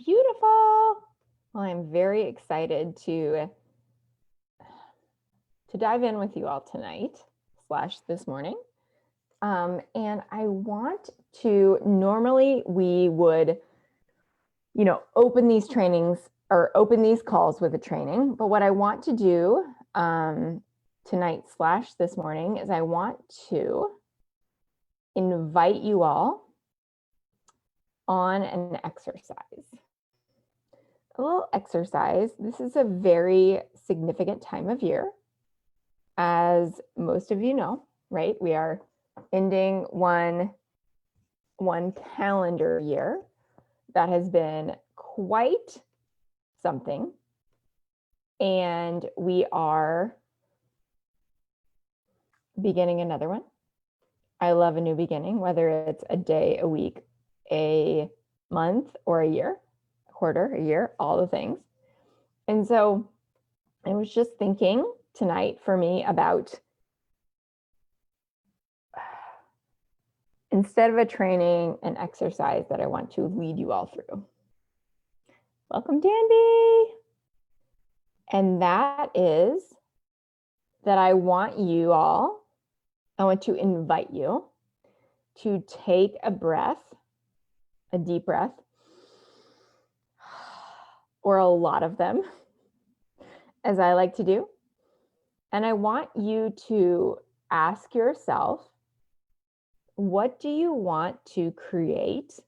Beautiful. Well, I'm very excited to dive in with you all tonight / this morning. And I want to, normally we would, open these trainings or open these calls with a training. But what I want to do tonight / this morning is I want to invite you all on an exercise. A little exercise. This is a very significant time of year. As most of you know, right? We are ending one calendar year that has been quite something. And we are beginning another one. I love a new beginning, whether it's a day, a week, a month, or a year, a quarter, a year, all the things. And so I was just thinking tonight for me about, instead of a training, an exercise that I want to lead you all through. Welcome, Danby. And that is that I want to invite you to take a breath, a deep breath, or a lot of them, as I like to do. And I want you to ask yourself, what do you want to create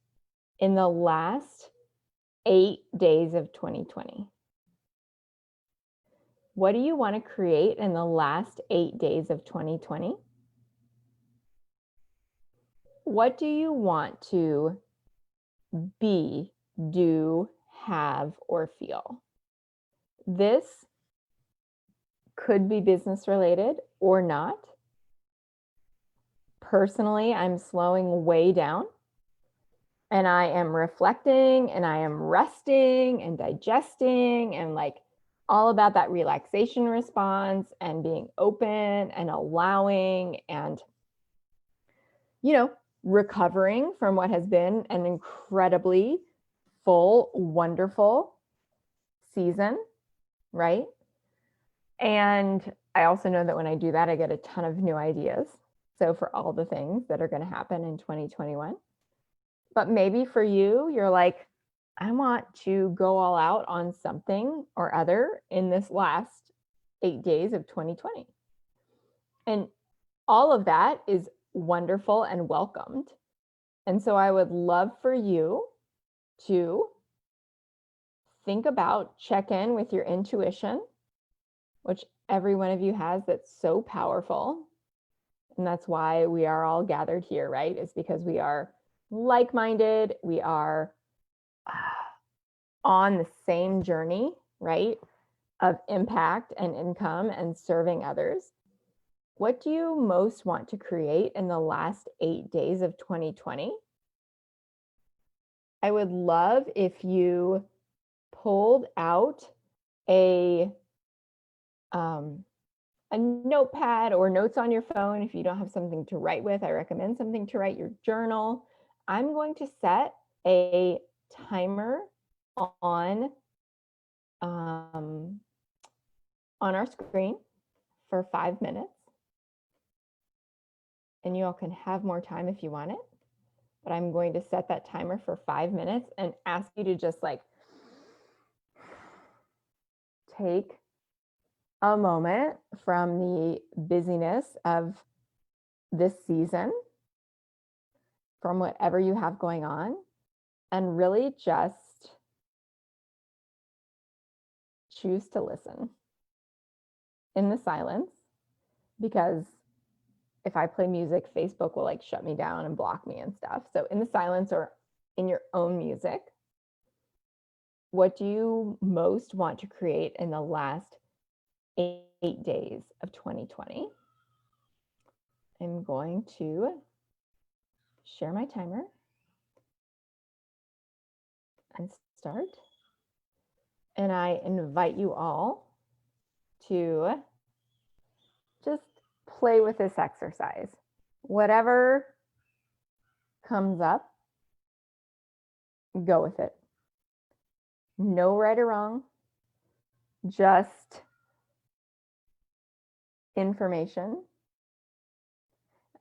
in the last 8 days of 2020? What do you want to create in the last 8 days of 2020? What do you want to be, do, have, or feel? This could be business related or not. Personally, I'm slowing way down and I am reflecting and I am resting and digesting and all about that relaxation response and being open and allowing and, recovering from what has been an incredibly full, wonderful season, right? And I also know that when I do that, I get a ton of new ideas. So for all the things that are going to happen in 2021. But maybe for you, you're like, I want to go all out on something or other in this last 8 days of 2020. And all of that is wonderful and welcomed. And so I would love for you to think about, check in with your intuition, which every one of you has, that's so powerful. And that's why we are all gathered here, right? It's because we are like-minded, we are on the same journey, right? Of impact and income and serving others. What do you most want to create in the last 8 days of 2020? I would love if you pulled out a notepad or notes on your phone. If you don't have something to write with, I recommend something to write, your journal. I'm going to set a timer on our screen for 5 minutes. And you all can have more time if you want it. But I'm going to set that timer for 5 minutes and ask you to just take a moment from the busyness of this season, from whatever you have going on, and really just choose to listen in the silence, because if I play music, Facebook will shut me down and block me and stuff. So in the silence or in your own music, what do you most want to create in the last 8 days of 2020? I'm going to share my timer and start. And I invite you all to just play with this exercise. Whatever comes up, go with it. No right or wrong, just information.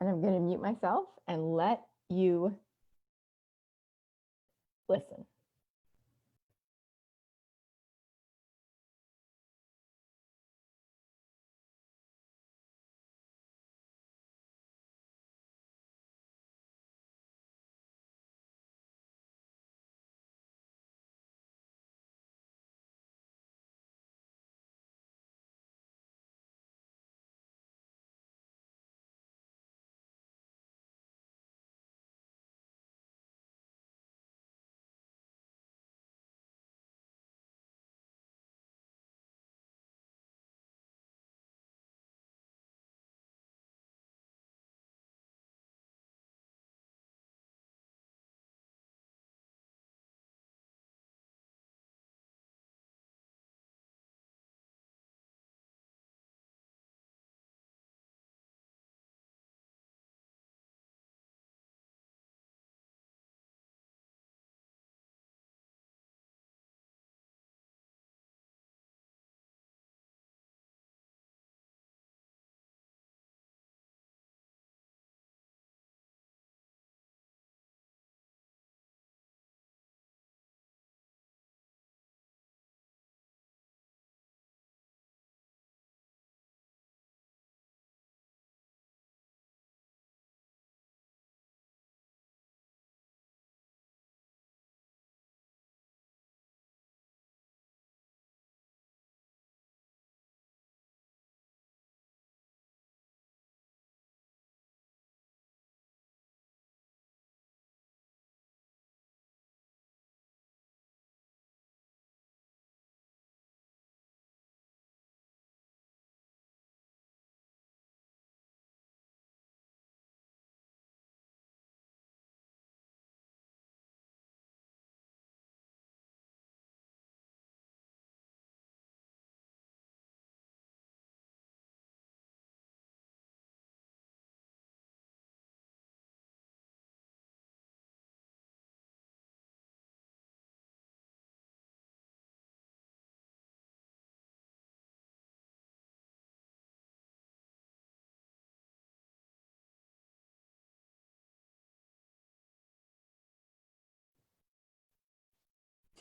And I'm going to mute myself and let you listen.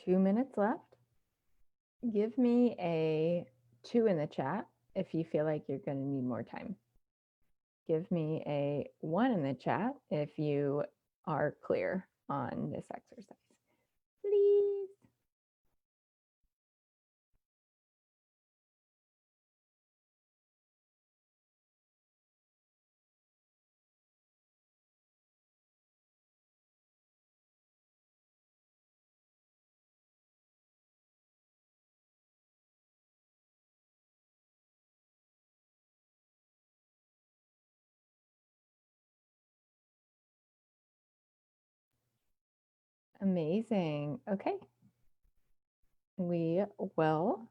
Two minutes left. Give me a 2 in the chat if you feel like you're going to need more time. Give me a 1 in the chat if you are clear on this exercise, please. Amazing. Okay. We will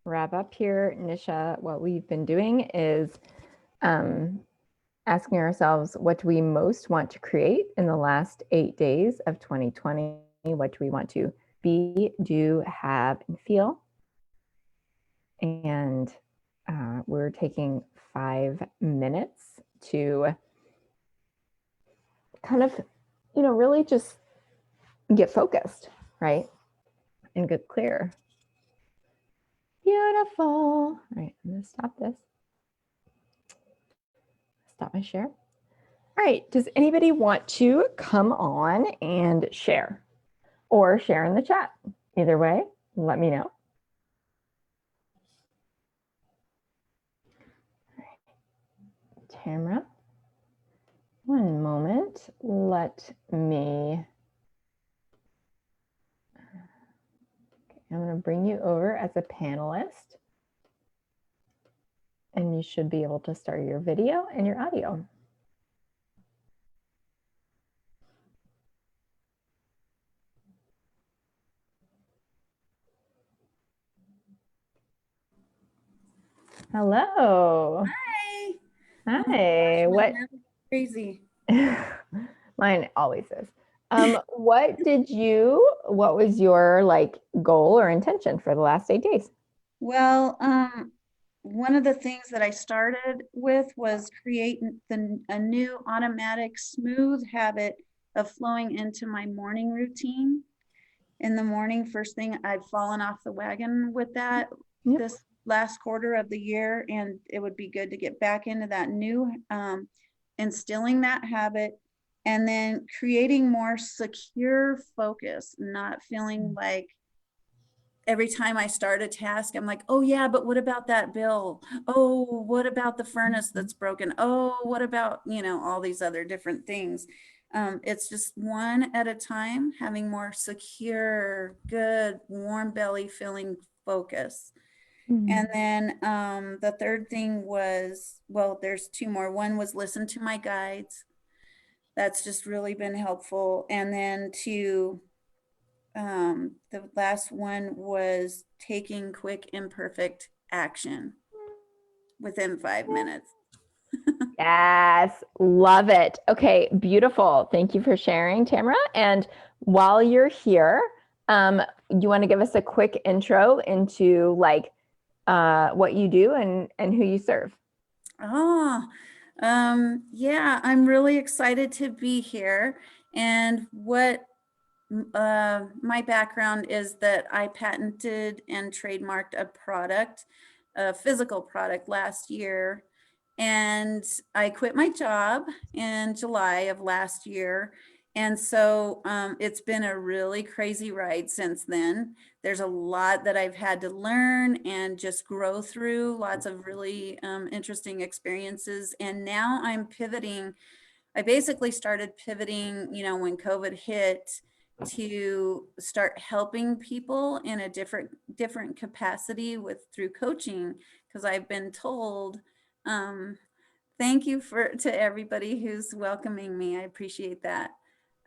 wrap up here. Nisha, what we've been doing is asking ourselves, what do we most want to create in the last 8 days of 2020? What do we want to be, do, have, and feel? And we're taking 5 minutes to kind of, really just get focused, right? And get clear. Beautiful. All right, I'm gonna stop this. Stop my share. All right, does anybody want to come on and share or share in the chat? Either way, let me know. Tamara, one moment. Let me, I'm going to bring you over as a panelist. And you should be able to start your video and your audio. Hello. Hi. Hi. Oh what? crazy. Mine always is. What was your like goal or intention for the last 8 days? Well, one of the things that I started with was create a new automatic smooth habit of flowing into my morning routine. In the morning, first thing, I've fallen off the wagon with that Yep. this last quarter of the year, and it would be good to get back into that new, instilling that habit, and then creating more secure focus, not feeling like every time I start a task, I'm like, oh yeah, but what about that bill? Oh, what about the furnace that's broken? Oh, what about, all these other different things. It's just one at a time, having more secure, good, warm belly feeling focus. And then the third thing was, well, there's two more. One was listen to my guides. That's just really been helpful. And then the last one was taking quick, imperfect action within 5 minutes. Yes, love it. Okay, beautiful. Thank you for sharing, Tamara. And while you're here, you want to give us a quick intro into like what you do and who you serve? Oh, yeah, I'm really excited to be here. And what my background is that I patented and trademarked a product, a physical product last year. And I quit my job in July of last year. And so it's been a really crazy ride since then. There's a lot that I've had to learn and just grow through, lots of really interesting experiences. And now I'm pivoting. I basically started pivoting, when COVID hit, to start helping people in a different capacity with through coaching, because I've been told, um, thank you to everybody who's welcoming me. I appreciate that.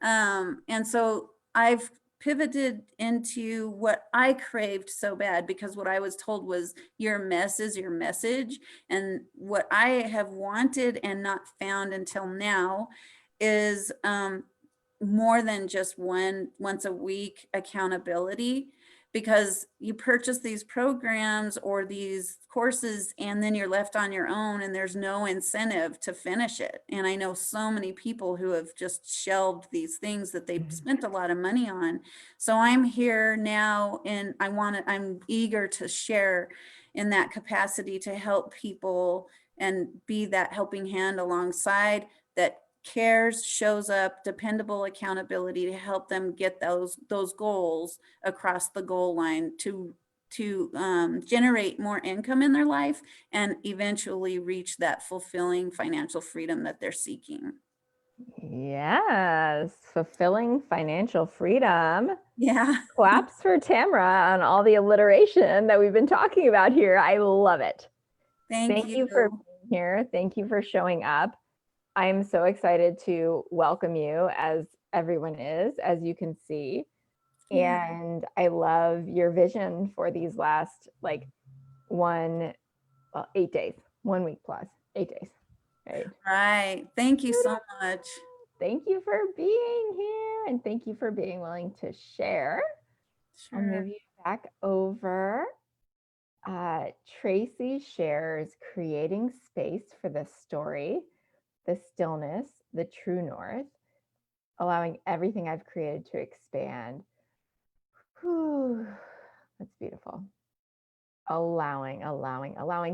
And so I've pivoted into what I craved so bad, because what I was told was your mess is your message. And what I have wanted and not found until now is more than just once a week accountability, because you purchase these programs or these courses and then you're left on your own and there's no incentive to finish it. And I know so many people who have just shelved these things that they've spent a lot of money on. So I'm here now and I'm eager to share in that capacity to help people and be that helping hand alongside that cares, shows up, dependable accountability to help them get those goals across the goal line to generate more income in their life and eventually reach that fulfilling financial freedom that they're seeking. Yes, fulfilling financial freedom. Yeah. Claps for Tamara on all the alliteration that we've been talking about here. I love it. Thank Thank you. you for being here. Thank you for showing up. I'm so excited to welcome you, as everyone is, as you can see. Yeah. And I love your vision for these last 8 days, 1 week plus 8 days. Right. Right. Thank you so much. Thank you for being here and thank you for being willing to share. I'll Sure. move you back over. Tracy shares creating space for the story, the stillness, the true north, allowing everything I've created to expand. Whew, that's beautiful. Allowing,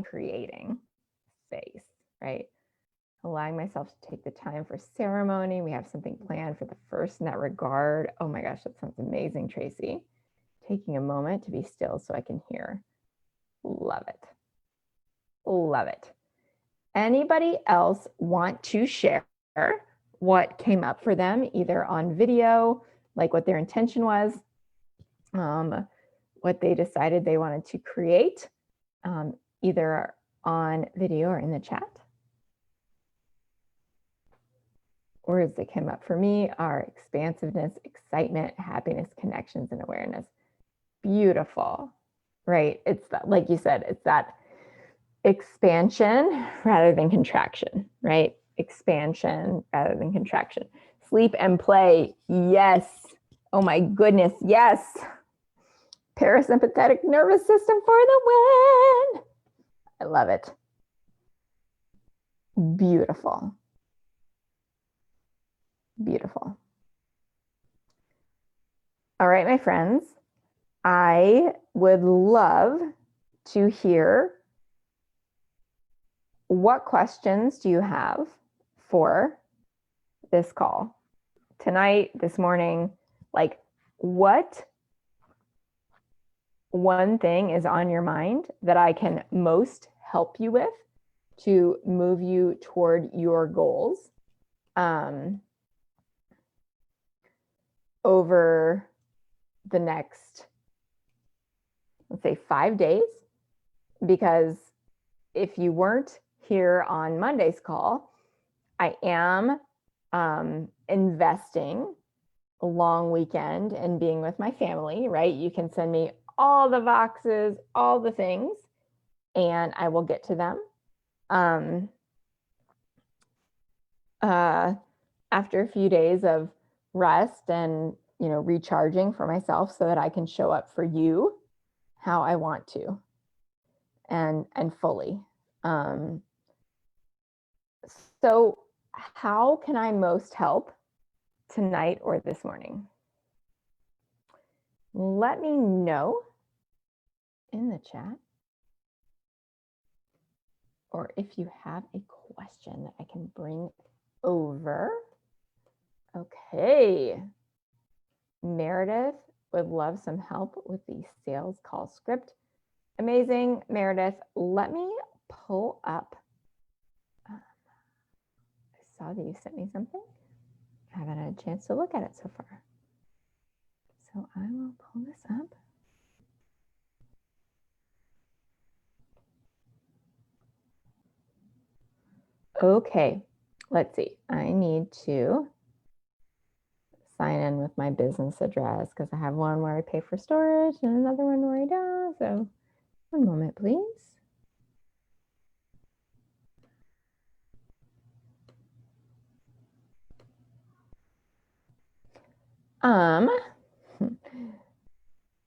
creating space, right? Allowing myself to take the time for ceremony. We have something planned for the first in that regard. Oh my gosh, that sounds amazing, Tracy. Taking a moment to be still so I can hear. Love it. Love it. Anybody else want to share what came up for them, either on video, like what their intention was, what they decided they wanted to create, either on video or in the chat? Words that came up for me are expansiveness, excitement, happiness, connections, and awareness. Beautiful, right? It's that, like you said, it's that expansion rather than contraction, right? Expansion rather than contraction. sleep and play. Yes. Oh my goodness. Yes. Parasympathetic nervous system for the win. I love it. Beautiful. Beautiful. All right, my friends, I would love to hear what questions do you have for this call tonight, this morning? Like, what one thing is on your mind that I can most help you with to move you toward your goals over the next, let's say, 5 days? Because if you weren't here on Monday's call, I am investing a long weekend and being with my family, right? You can send me all the boxes, all the things, and I will get to them. After a few days of rest and, recharging for myself so that I can show up for you how I want to and fully. So how can I most help tonight or this morning? Let me know in the chat, or if you have a question that I can bring over. Okay. Meredith would love some help with the sales call script. Amazing, Meredith. Let me pull up. I saw that you sent me something. I haven't had a chance to look at it so far. So I will pull this up. Okay, let's see. I need to sign in with my business address because I have one where I pay for storage and another one where I don't. So one moment, please.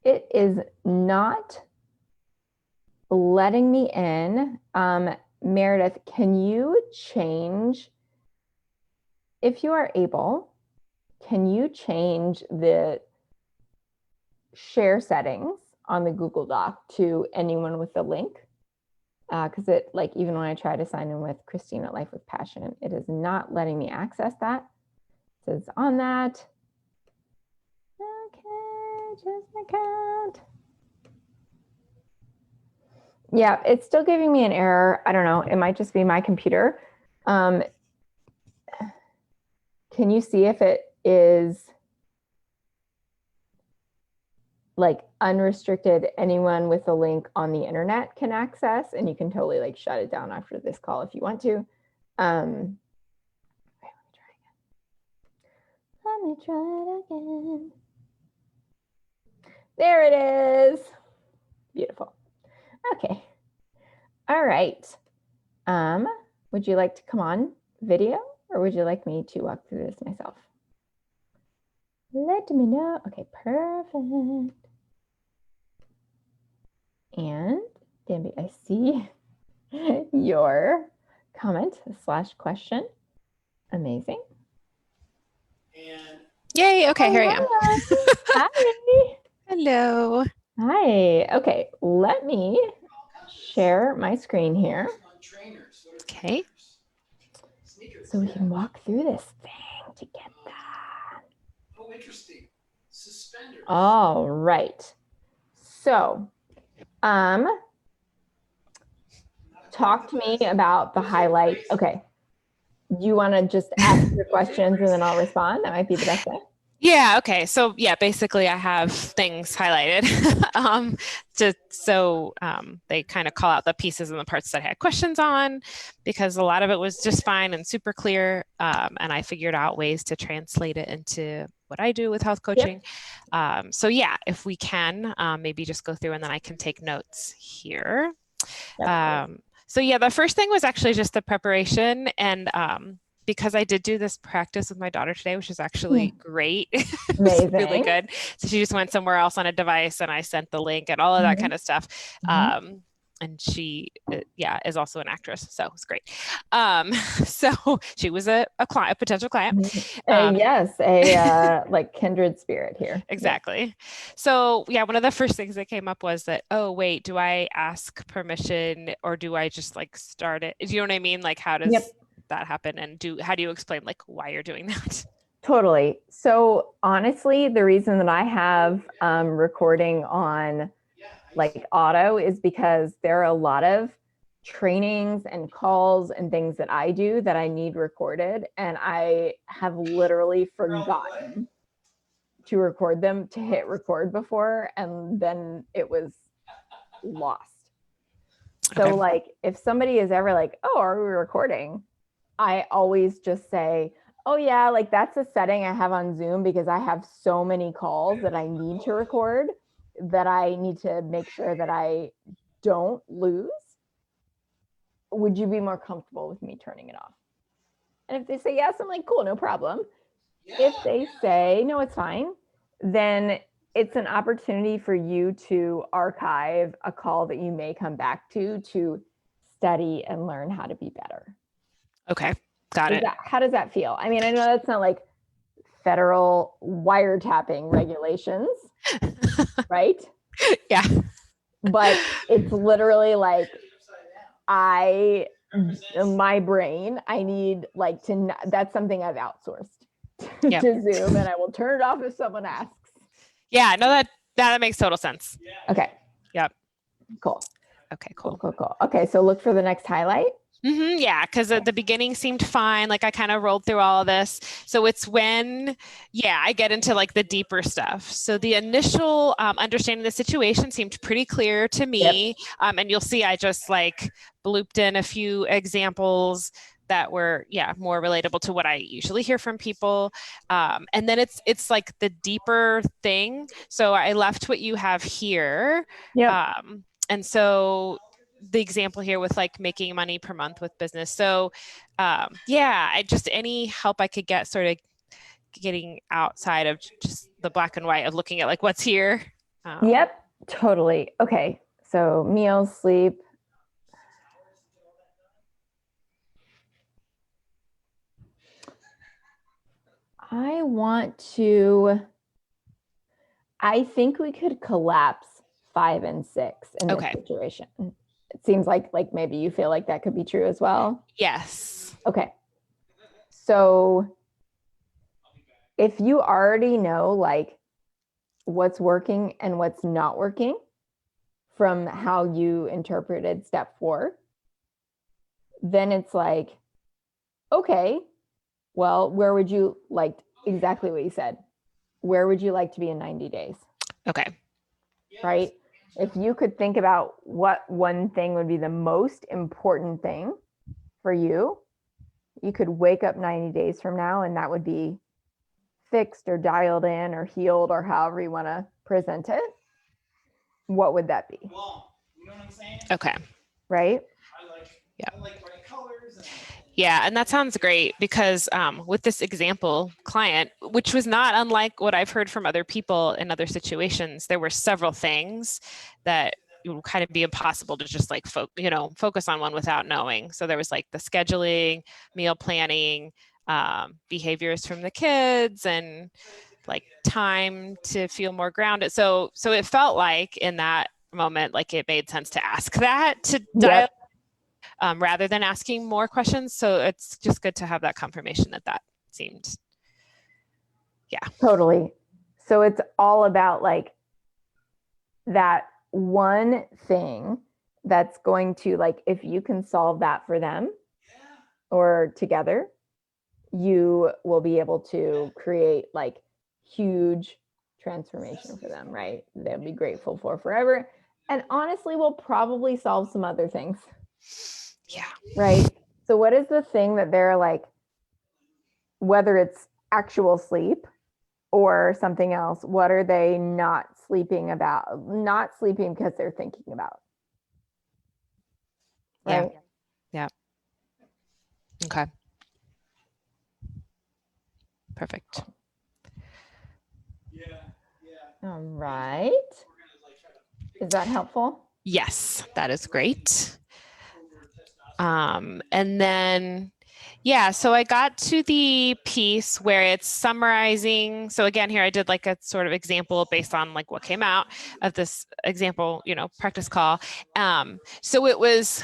It is not letting me in. Meredith, can you change, if you are able, can you change the share settings on the Google Doc to anyone with the link? Because it, like, even when I try to sign in with Christine at Life with Passion, it is not letting me access that. It says on that. Okay, just an account. Yeah, it's still giving me an error. I don't know. It might just be my computer. Can you see if it is like unrestricted, anyone with a link on the internet can access, and you can totally like shut it down after this call if you want to. Okay, let me try it again. There it is. Beautiful. Okay. All right. Would you like to come on video, or would you like me to walk through this myself? Let me know. Okay, perfect. And Danby, I see your comment / question. Amazing. And yay, okay, here I am. Hi. Hello. Hi. Okay, let me share my screen here Okay. so we can walk through this thing together. Oh, interesting. Suspenders. All right. So, talk to me about the highlight. Okay. You want to just ask your questions and then I'll respond? That might be the best way. Yeah, okay. So yeah, basically I have things highlighted so they kind of call out the pieces and the parts that I had questions on, because a lot of it was just fine and super clear. And I figured out ways to translate it into what I do with health coaching. Yep. So yeah, if we can maybe just go through and then I can take notes here. Yep. So yeah, the first thing was actually just the preparation, and because I did do this practice with my daughter today, which is actually great. It was really Amazing. good. So she just went somewhere else on a device and I sent the link and all of that Mhm. kind of stuff. Mhm. And she, yeah, is also an actress. So it's great. So she was a client, a potential client. Yes, a like kindred spirit here. Yeah. Exactly. So yeah, one of the first things that came up was that, oh, wait, do I ask permission or do I just like start it? Do you know what I mean? Like, how does Yep. that happen? And how do you explain like why you're doing that? Totally. So honestly, the reason that I have recording on like auto is because there are a lot of trainings and calls and things that I do that I need recorded, and I have literally forgotten to record them, to hit record before, and then it was lost. So Okay. like if somebody is ever like, oh, are we recording? I always just say, oh yeah, like that's a setting I have on Zoom because I have so many calls that I need to record that I need to make sure that I don't lose. Would you be more comfortable with me turning it off? And if they say yes, I'm like, cool, no problem. If they say, no, it's fine, then it's an opportunity for you to archive a call that you may come back to study and learn how to be better. Okay. Got it. How does that feel? I mean, I know that's not like federal wiretapping regulations, right? Yeah. But it's literally like my brain, I need like to, that's something I've outsourced Yep. to Zoom, and I will turn it off if someone asks. Yeah, no, that makes total sense. Okay. Yep. Cool. Okay, cool. Okay, so look for the next highlight. Yeah, because at the beginning seemed fine. Like I kind of rolled through all of this. So it's when, yeah, I get into like the deeper stuff. So the initial understanding the situation seemed pretty clear to me. And you'll see I just like blooped in a few examples that were, yeah, more relatable to what I usually hear from people. And then it's like the deeper thing. So I left what you have here. And so the example here with like making money per month with business. So yeah, I just any help I could get sort of getting outside of just the black and white of looking at like what's here. Yep, totally. Okay, so meals, sleep. I think we could collapse 5 and 6 in this situation. It seems like maybe you feel like that could be true as well. Yes. Okay. So if you already know like what's working and what's not working from how you interpreted step 4, then it's like, okay, well, where would you like, exactly what you said, where would you like to be in 90 days? Okay. Right? If you could think about what one thing would be the most important thing for you, you could wake up 90 days from now and that would be fixed or dialed in or healed or however you want to present it. What would that be? Well, you know what I'm saying? Okay. Right? I like bright colors. Yeah, and that sounds great because with this example client, which was not unlike what I've heard from other people in other situations, there were several things that it would kind of be impossible to just like focus on one without knowing. So there was like the scheduling, meal planning, behaviors from the kids, and like time to feel more grounded. So it felt like in that moment, like it made sense to ask that to dial. Rather than asking more questions. So it's just good to have that confirmation that seemed, yeah. Totally. So it's all about like that one thing that's going to like, if you can solve that for them or together, you will be able to create like huge transformation for them, right? They'll be grateful for forever. And honestly, we'll probably solve some other things. Yeah. Right. So what is the thing that they're like, whether it's actual sleep or something else, what are they not sleeping about? Not sleeping because they're thinking about. Right. Yeah. Okay. Perfect. All right. Is that helpful? Yes, that is great. And then, yeah, so I got to the piece where it's summarizing. So again, here I did like a sort of example based on like what came out of this example, practice call. So it was,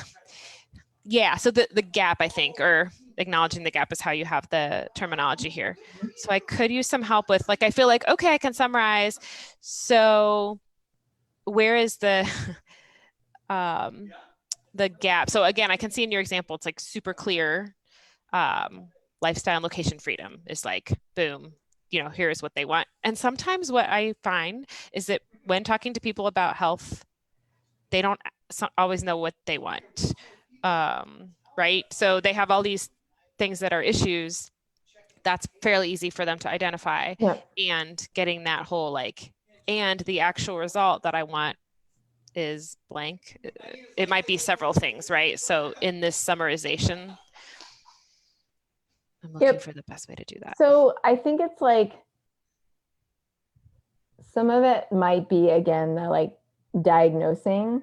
yeah, so the gap, I think, or acknowledging the gap is how you have the terminology here. So I could use some help with, like, I feel like, okay, I can summarize. So where is the gap? So again, I can see in your example, it's like super clear. Lifestyle and location freedom is like, boom, here's what they want. And sometimes what I find is that when talking to people about health, they don't always know what they want. Right? So they have all these things that are issues. That's fairly easy for them to identify. Yep. And getting that whole like, and the actual result that I want is blank. It might be several things, right? So in this summarization, I'm looking for the best way to do that. So I think it's like, some of it might be, again, the like diagnosing.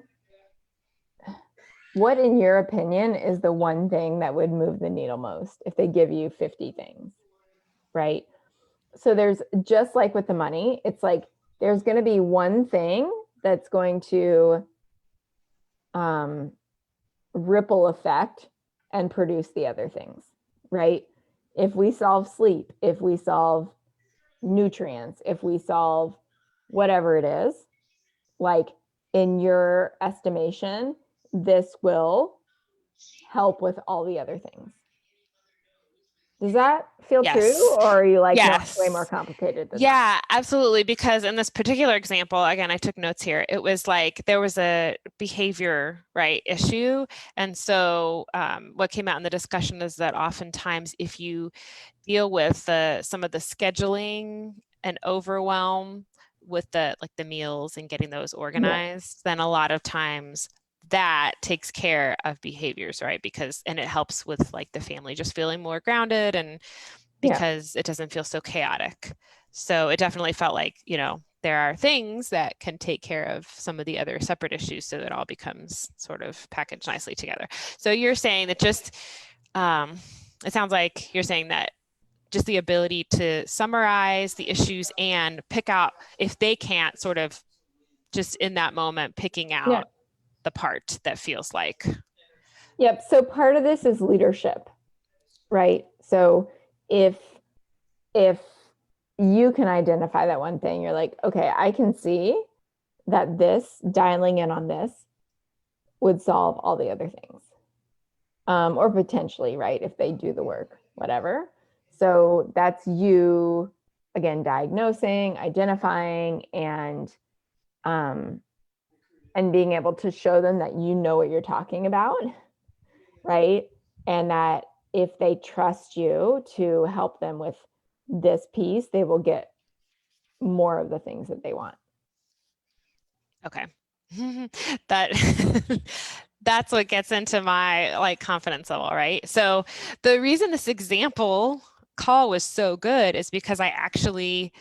What, in your opinion, is the one thing that would move the needle most if they give you 50 things, right? So there's, just like with the money, it's like, there's going to be one thing that's going to ripple effect and produce the other things, right? If we solve sleep, if we solve nutrients, if we solve whatever it is, like, in your estimation, this will help with all the other things. Does that feel Yes. true? Or are you like, no, Yes. it's way more complicated than that? Yeah, absolutely. Because in this particular example, again, I took notes here. It was like there was a behavior, right, issue. And so what came out in the discussion is that oftentimes if you deal with some of the scheduling and overwhelm with the meals and getting those organized, then a lot of times that takes care of behaviors, right? And it helps with like the family just feeling more grounded, and because it doesn't feel so chaotic. So it definitely felt like, there are things that can take care of some of the other separate issues, so it all becomes sort of packaged nicely together. So you're saying that just, it sounds like you're saying that just the ability to summarize the issues and pick out, if they can't, sort of just in that moment, picking out the part that feels like. Yep. So part of this is leadership, right? So if you can identify that one thing, you're like, okay, I can see that this, dialing in on this, would solve all the other things. Or potentially, right, if they do the work, whatever. So that's you, again, diagnosing, identifying, and being able to show them that you know what you're talking about, right? And that if they trust you to help them with this piece, they will get more of the things that they want. Okay. That's what gets into my like confidence level, right? So the reason this example call was so good is because I actually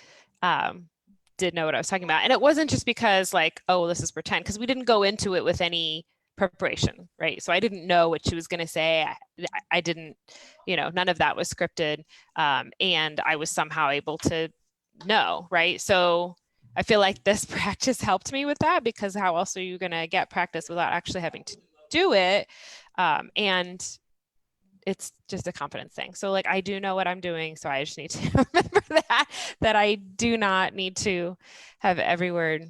did know what I was talking about. And it wasn't just because like, oh, this is pretend, because we didn't go into it with any preparation, right? So I didn't know what she was going to say. I didn't, none of that was scripted. And I was somehow able to know, right? So I feel like this practice helped me with that, because how else are you going to get practice without actually having to do it? And it's just a confidence thing. So like, I do know what I'm doing. So I just need to remember that I do not need to have every word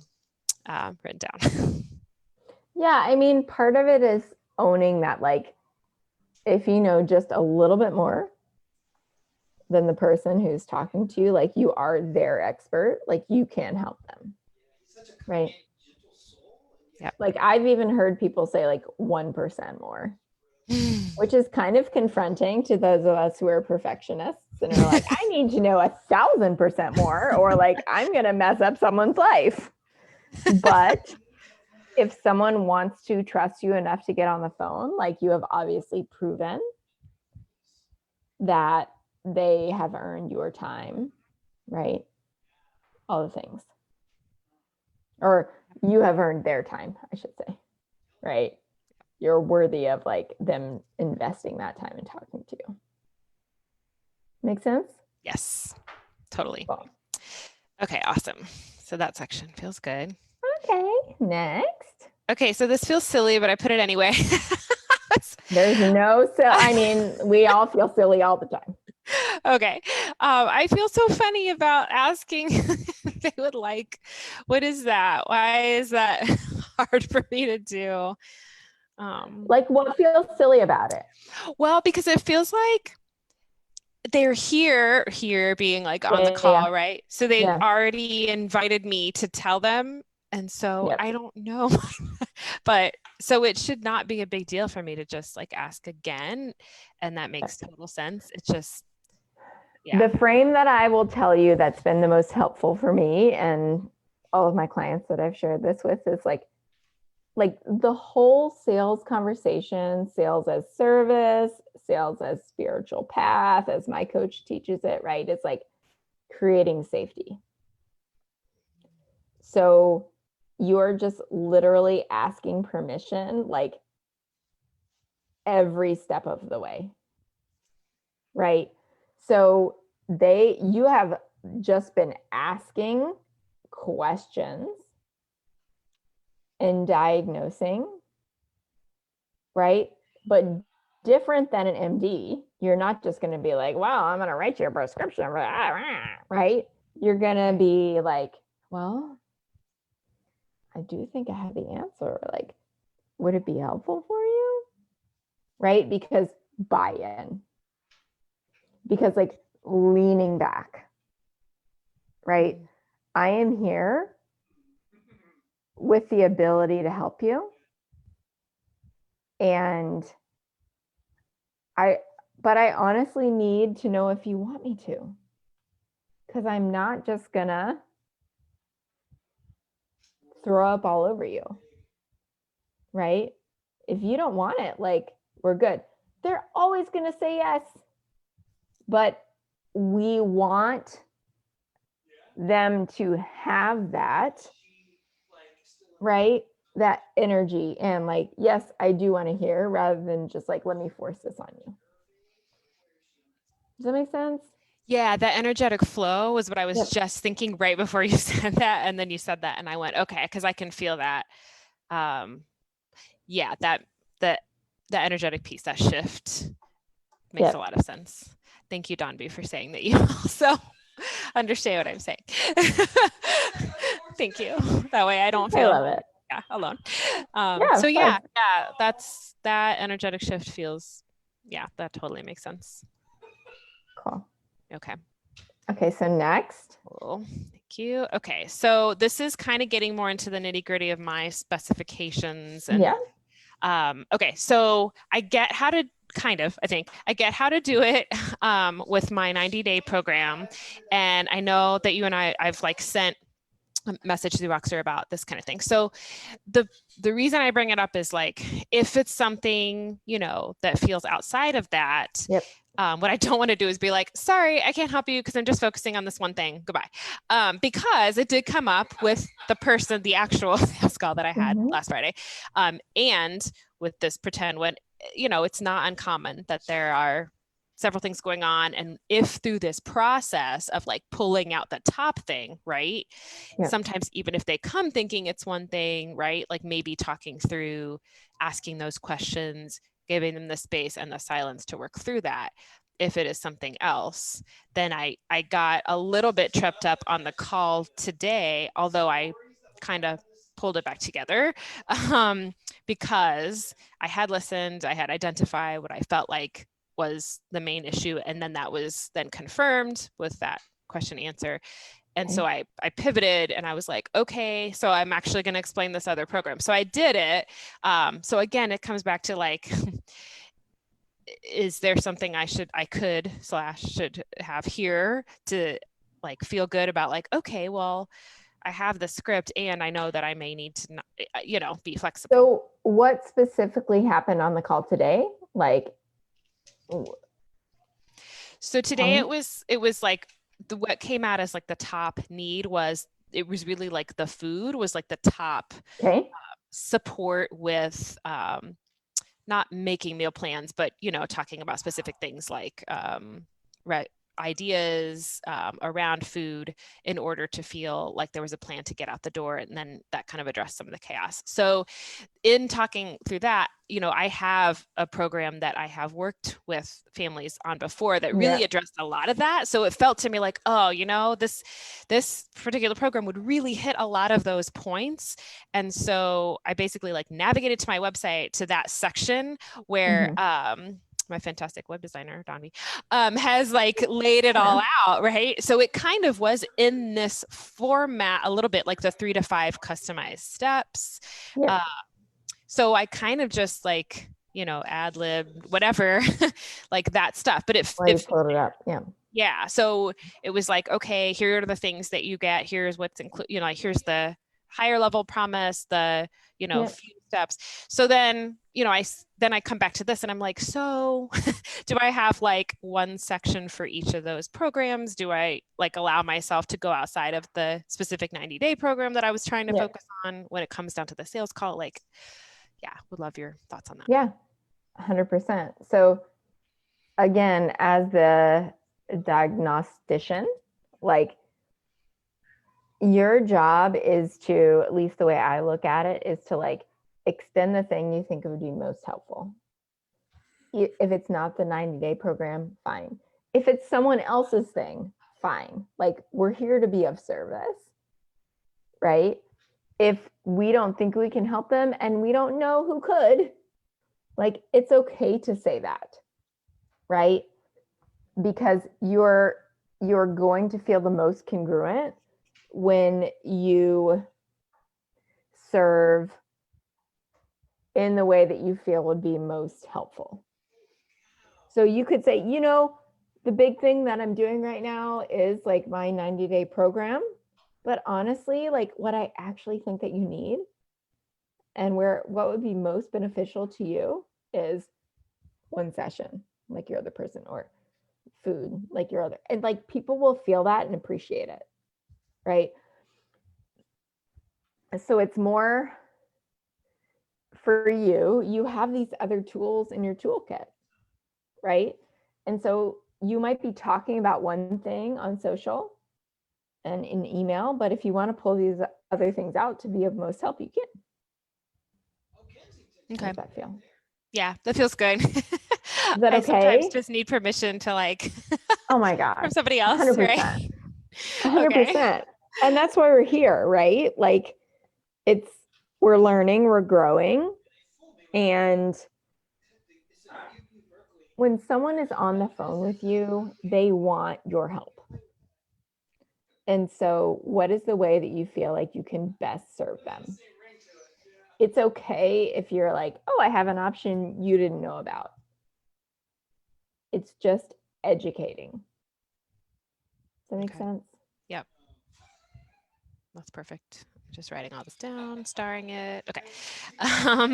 written down. Yeah. I mean, part of it is owning that, like, if you know just a little bit more than the person who's talking to you, like, you are their expert, like, you can help them. Right. Yeah. Like, I've even heard people say like 1% more, which is kind of confronting to those of us who are perfectionists and are like, I need to know 1,000% more, or like, I'm going to mess up someone's life. But if someone wants to trust you enough to get on the phone, like, you have obviously proven that they have earned your time, right? All the things. Or you have earned their time, I should say, right? You're worthy of like them investing that time and talking to you. Make sense? Yes, totally. Cool. Okay, awesome. So that section feels good. Okay, next. Okay, so this feels silly, but I put it anyway. There's no, I mean, we all feel silly all the time. Okay. I feel so funny about asking if they would like, what is that? Why is that hard for me to do? Like, what feels silly about it? Well, because it feels like they're here being like on the Yeah, call, yeah. right? So they've Yeah. already invited me to tell them. And so Yep. I don't know, but so it should not be a big deal for me to just like ask again. And that makes total sense. It's just, yeah. The frame that I will tell you that's been the most helpful for me and all of my clients that I've shared this with is like the whole sales conversation, sales as service, sales as spiritual path, as my coach teaches it, right? It's like creating safety. So you're just literally asking permission, like every step of the way, right? So you have just been asking questions and diagnosing, right? But different than an MD, you're not just going to be like, wow, I'm going to write you a prescription, right? You're going to be like, well, I do think I have the answer. Like, would it be helpful for you? Right? Because buy-in. Because like leaning back, right? I am here with the ability to help you. And but I honestly need to know if you want me to. Because I'm not just gonna throw up all over you, right? If you don't want it, like, we're good. They're always gonna say yes. But we want them to have that, right? That energy and like, yes, I do want to hear, rather than just like, let me force this on you. Does that make sense? Yeah, that energetic flow was what I was Yep. just thinking right before you said that. And then you said that and I went, okay, because I can feel that. Yeah, the energetic piece, that shift makes Yep. a lot of sense. Thank you, Donby, for saying that you also understand what I'm saying. Thank you. That way I don't I feel love it. alone. Yeah, So of yeah, course. that's that energetic shift feels, that totally makes sense. Cool. Okay. Okay, so next. Cool. Thank you. Okay, so this is kind of getting more into the nitty gritty of my specifications. And Yeah. Okay, so I get how to I get how to do it with my 90-day program. And I know that you and I've like sent a message to Roxer about this kind of thing. So the reason I bring it up is like, if it's something, that feels outside of that, Yep. What I don't want to do is be like, sorry, I can't help you because I'm just focusing on this one thing. Goodbye. Because it did come up with the actual sales call that I had last Friday. And with this pretend one, it's not uncommon that there are several things going on. And if through this process of like pulling out the top thing, right? Yep. Sometimes even if they come thinking it's one thing, right? Like maybe talking through, asking those questions, giving them the space and the silence to work through that. If it is something else, then I got a little bit tripped up on the call today, although I kind of pulled it back together because I had listened, I had identified what I felt like was the main issue. And then that was then confirmed with that question answer. And so I pivoted and I was like, okay, so I'm actually going to explain this other program. So I did it. So again, it comes back to like, is there something I should have here to like feel good about like, okay, well, I have the script and I know that I may need to, not, be flexible. So what specifically happened on the call today? Like, So today Um, it was like what came out as like the top need was it was really like the food was like the top Okay. support with not making meal plans, but talking about specific things like right ideas around food in order to feel like there was a plan to get out the door, and then that kind of addressed some of the chaos. So in talking through that, I have a program that I have worked with families on before that really Yeah. addressed a lot of that. So it felt to me like, oh, this particular program would really hit a lot of those points. And so I basically like navigated to my website to that section where my fantastic web designer, Donnie, has like laid it all out, right? So it kind of was in this format a little bit like the 3 to 5 customized steps. Yeah. So I kind of just like, ad lib, whatever, like that stuff. But Well, you pulled it up. Yeah. yeah. So it was like, okay, here are the things that you get. Here's what's included, like here's the higher level promise, the, Yep. few steps. So then, I come back to this and I'm like, so do I have like one section for each of those programs? Do I like allow myself to go outside of the specific 90-day program that I was trying to Yeah. focus on when it comes down to the sales call? Like, yeah, would love your thoughts on that. Yeah. 100%. So again, as the diagnostician, like your job is to, at least the way I look at it, is to like extend the thing you think would be most helpful. If it's not the 90-day program, fine. If it's someone else's thing, fine. Like we're here to be of service, right? If we don't think we can help them and we don't know who could, like it's okay to say that, right? Because you're going to feel the most congruent when you serve in the way that you feel would be most helpful. So you could say, the big thing that I'm doing right now is like my 90-day program. But honestly, like what I actually think that you need and what would be most beneficial to you is one session, like your other person, or food, like your other, and like people will feel that and appreciate it, right? So it's more for you, you have these other tools in your toolkit, right? And so you might be talking about one thing on social and in email, but if you want to pull these other things out to be of most help, you can. Okay. How does that feel? Yeah, that feels good. Is that I sometimes okay? just need permission to like Oh my God. from somebody else, 100%. right? 100%. And that's why we're here, right? Like we're learning, we're growing. And when someone is on the phone with you, they want your help. And so what is the way that you feel like you can best serve them? It's okay if you're like, oh, I have an option you didn't know about. It's just educating. Does that make sense? Yep. That's perfect. Just writing all this down, starring it. Okay. I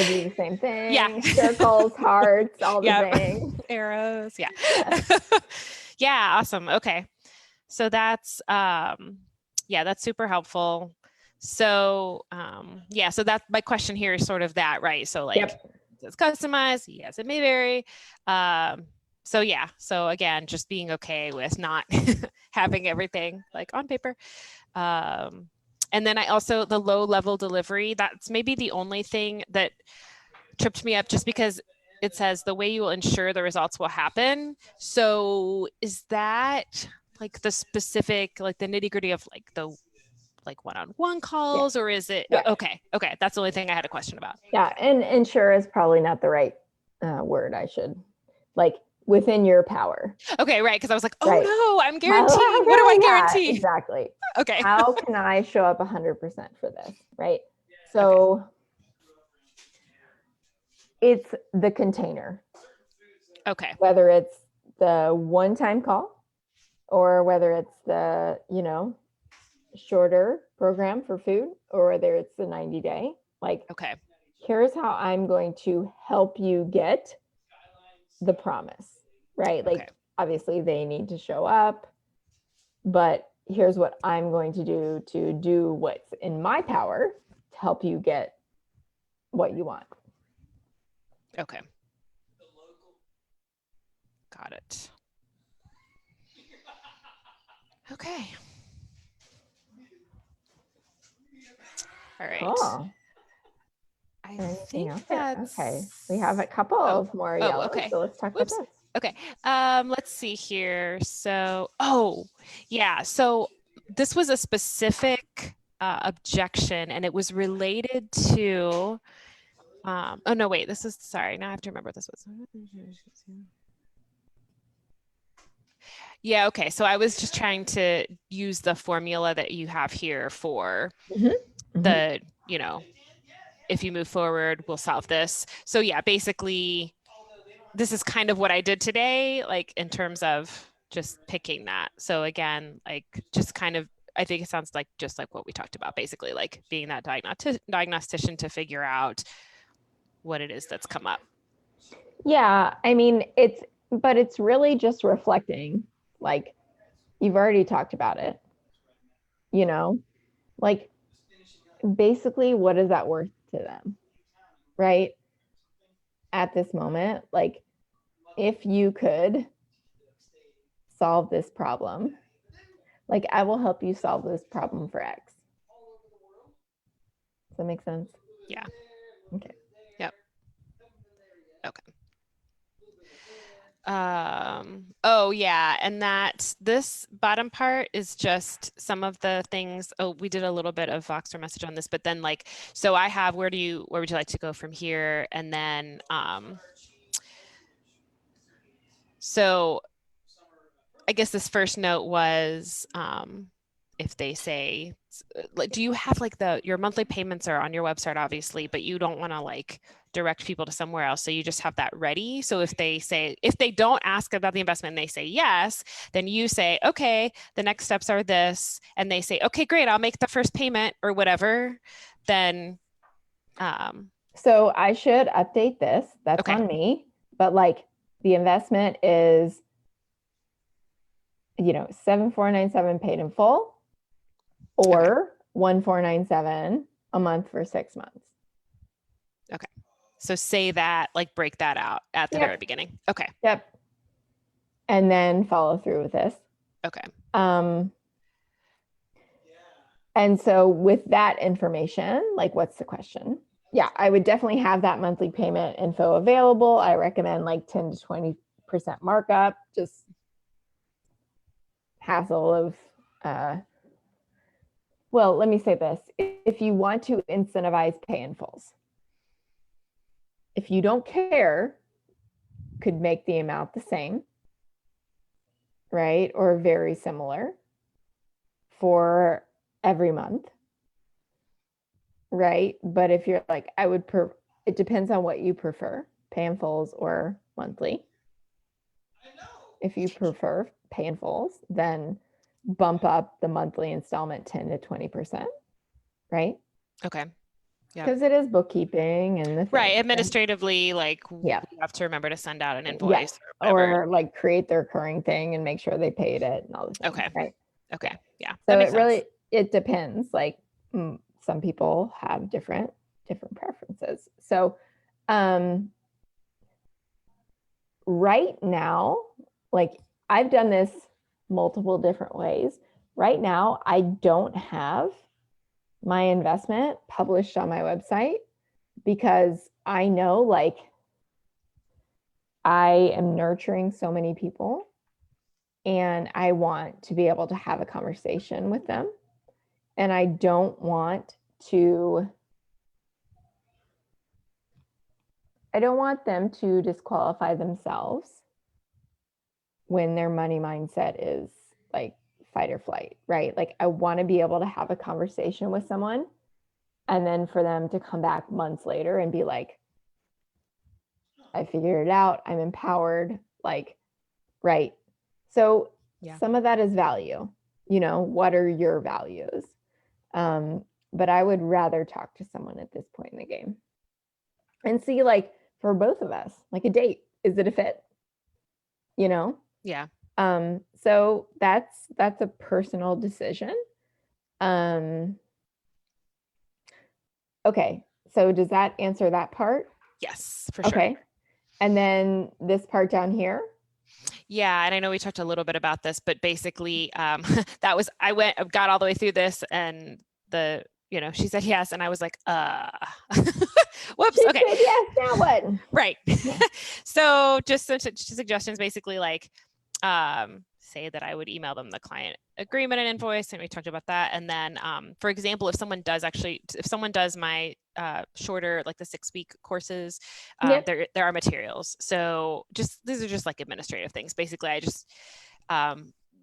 do the same thing. Yeah. Circles, hearts, all the Yep. things. Arrows. Yeah. Yes. Yeah. Awesome. Okay. So that's, that's super helpful. So, so that's my question here is sort of that, right? So like, it's customized. Yes, it may vary. So again, just being okay with not having everything like on paper. And then I also, the low level delivery, that's maybe the only thing that tripped me up, just because it says the way you will ensure the results will happen. So is that like the specific, like the nitty gritty of like the one-on-one calls, or is it? Yeah. Okay. That's the only thing I had a question about. Yeah. And ensure is probably not the right word. I should like within your power. Okay. Right. Cause I was like, oh Right. no, I'm guaranteed. What do I guarantee? Exactly. Okay. How can I show up 100% for this? Right. So it's the container. Okay. Whether it's the one-time call or whether it's the, shorter program for food, or whether it's the 90-day, like, okay, here's how I'm going to help you get the promise, right? Like, Okay. obviously they need to show up, but here's what I'm going to do what's in my power to help you get what you want. Okay. Got it. Okay. All right. Cool. I Is there anything think else there? that's Okay. We have a couple Oh, of more oh, yellows, okay. so let's talk Whoops. about this. Okay. Let's see here. So, oh, yeah. So this was a specific objection, and it was related to. Oh no, wait. This is sorry. Now I have to remember what this was. Yeah. Okay. So I was just trying to use the formula that you have here for the, if you move forward, we'll solve this. So yeah, basically, this is kind of what I did today, like in terms of just picking that. So again, like just kind of, I think it sounds like just like what we talked about, basically like being that diagnostician to figure out what it is that's come up. Yeah, I mean, it's really just reflecting, like, you've already talked about it, like, basically, what is that worth to them, right? At this moment, like, if you could solve this problem, like, I will help you solve this problem for X. Does that make sense? Yeah. Okay. Yep. Okay. Oh yeah, and that this bottom part is just some of the things. Oh, we did a little bit of Voxer message on this, but then like, so I have, where would you like to go from here? And then, so I guess this first note was, if they say, like, do you have like your monthly payments are on your website, obviously, but you don't want to like direct people to somewhere else. So you just have that ready. So if they don't ask about the investment and they say yes, then you say, okay, the next steps are this. And they say, okay, great, I'll make the first payment or whatever. Then, so I should update this. That's okay. on me. But like, the investment is, 7,497 paid in full, or 1,497 a month for 6 months. Okay. So say that, like break that out at the Yep. very beginning. Okay. Yep. And then follow through with this. Okay. And so with that information, like, what's the question? Yeah, I would definitely have that monthly payment info available. I recommend like 10 to 20% markup, just hassle of, well, let me say this. If you want to incentivize pay in fulls, if you don't care, could make the amount the same, right? Or very similar for every month, right? But if you're like, it depends on what you prefer, pay in fulls or monthly. If you prefer pay in fulls, then bump up the monthly installment 10 to 20%, right? Okay. Yeah. Because it is bookkeeping and the Right. thing. Administratively, like, Yeah. we have to remember to send out an Yeah. invoice or whatever. Or like create their recurring thing and make sure they paid it and all the things, Okay. right? Okay. Yeah. So That makes it really, sense. it depends. Like, some people have different preferences. So right now, like, I've done this multiple different ways. Right now, I don't have my investment published on my website because I know, like, I am nurturing so many people and I want to be able to have a conversation with them. And I don't want them to disqualify themselves when their money mindset is like fight or flight, right? Like, I want to be able to have a conversation with someone and then for them to come back months later and be like, I figured it out, I'm empowered, like, right? So Yeah. some of that is value, what are your values? But I would rather talk to someone at this point in the game and see, like, for both of us, like a date, is it a fit? you know? Yeah. So that's a personal decision. Okay. So does that answer that part? Yes, for sure. Okay. And then this part down here? Yeah, and I know we talked a little bit about this, but basically, that was got all the way through this, and she said yes, and I was like, whoops. She Okay, said yes, now what? right. Yeah. So just some suggestions, basically, like say that I would email them the client agreement and invoice, and we talked about that. And then, for example, if someone does my shorter, like the 6-week courses, Yep. there are materials. So these are just like administrative things. Basically, I just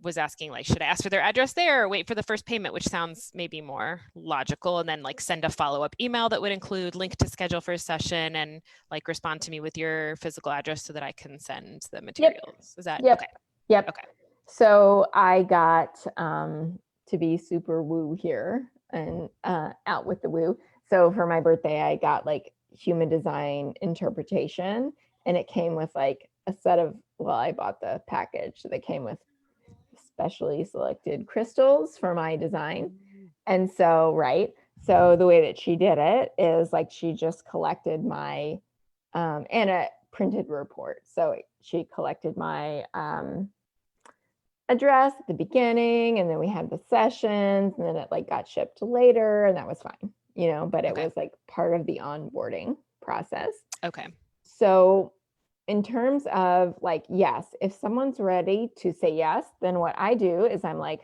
was asking, like, should I ask for their address there or wait for the first payment, which sounds maybe more logical, and then like send a follow-up email that would include link to schedule for a session and like respond to me with your physical address so that I can send the materials. Is that Yep. okay? Yep. Okay. So I got to be super woo here and out with the woo. So for my birthday, I got like human design interpretation, and it came with like a set of, I bought the package that came with specially selected crystals for my design. And so, right. So the way that she did it is like she just collected my and a printed report. So she collected my address at the beginning, and then we had the sessions, and then it like got shipped later, and that was fine, but it Okay. was like part of the onboarding process. Okay. So in terms of like, yes, if someone's ready to say yes, then what I do is I'm like,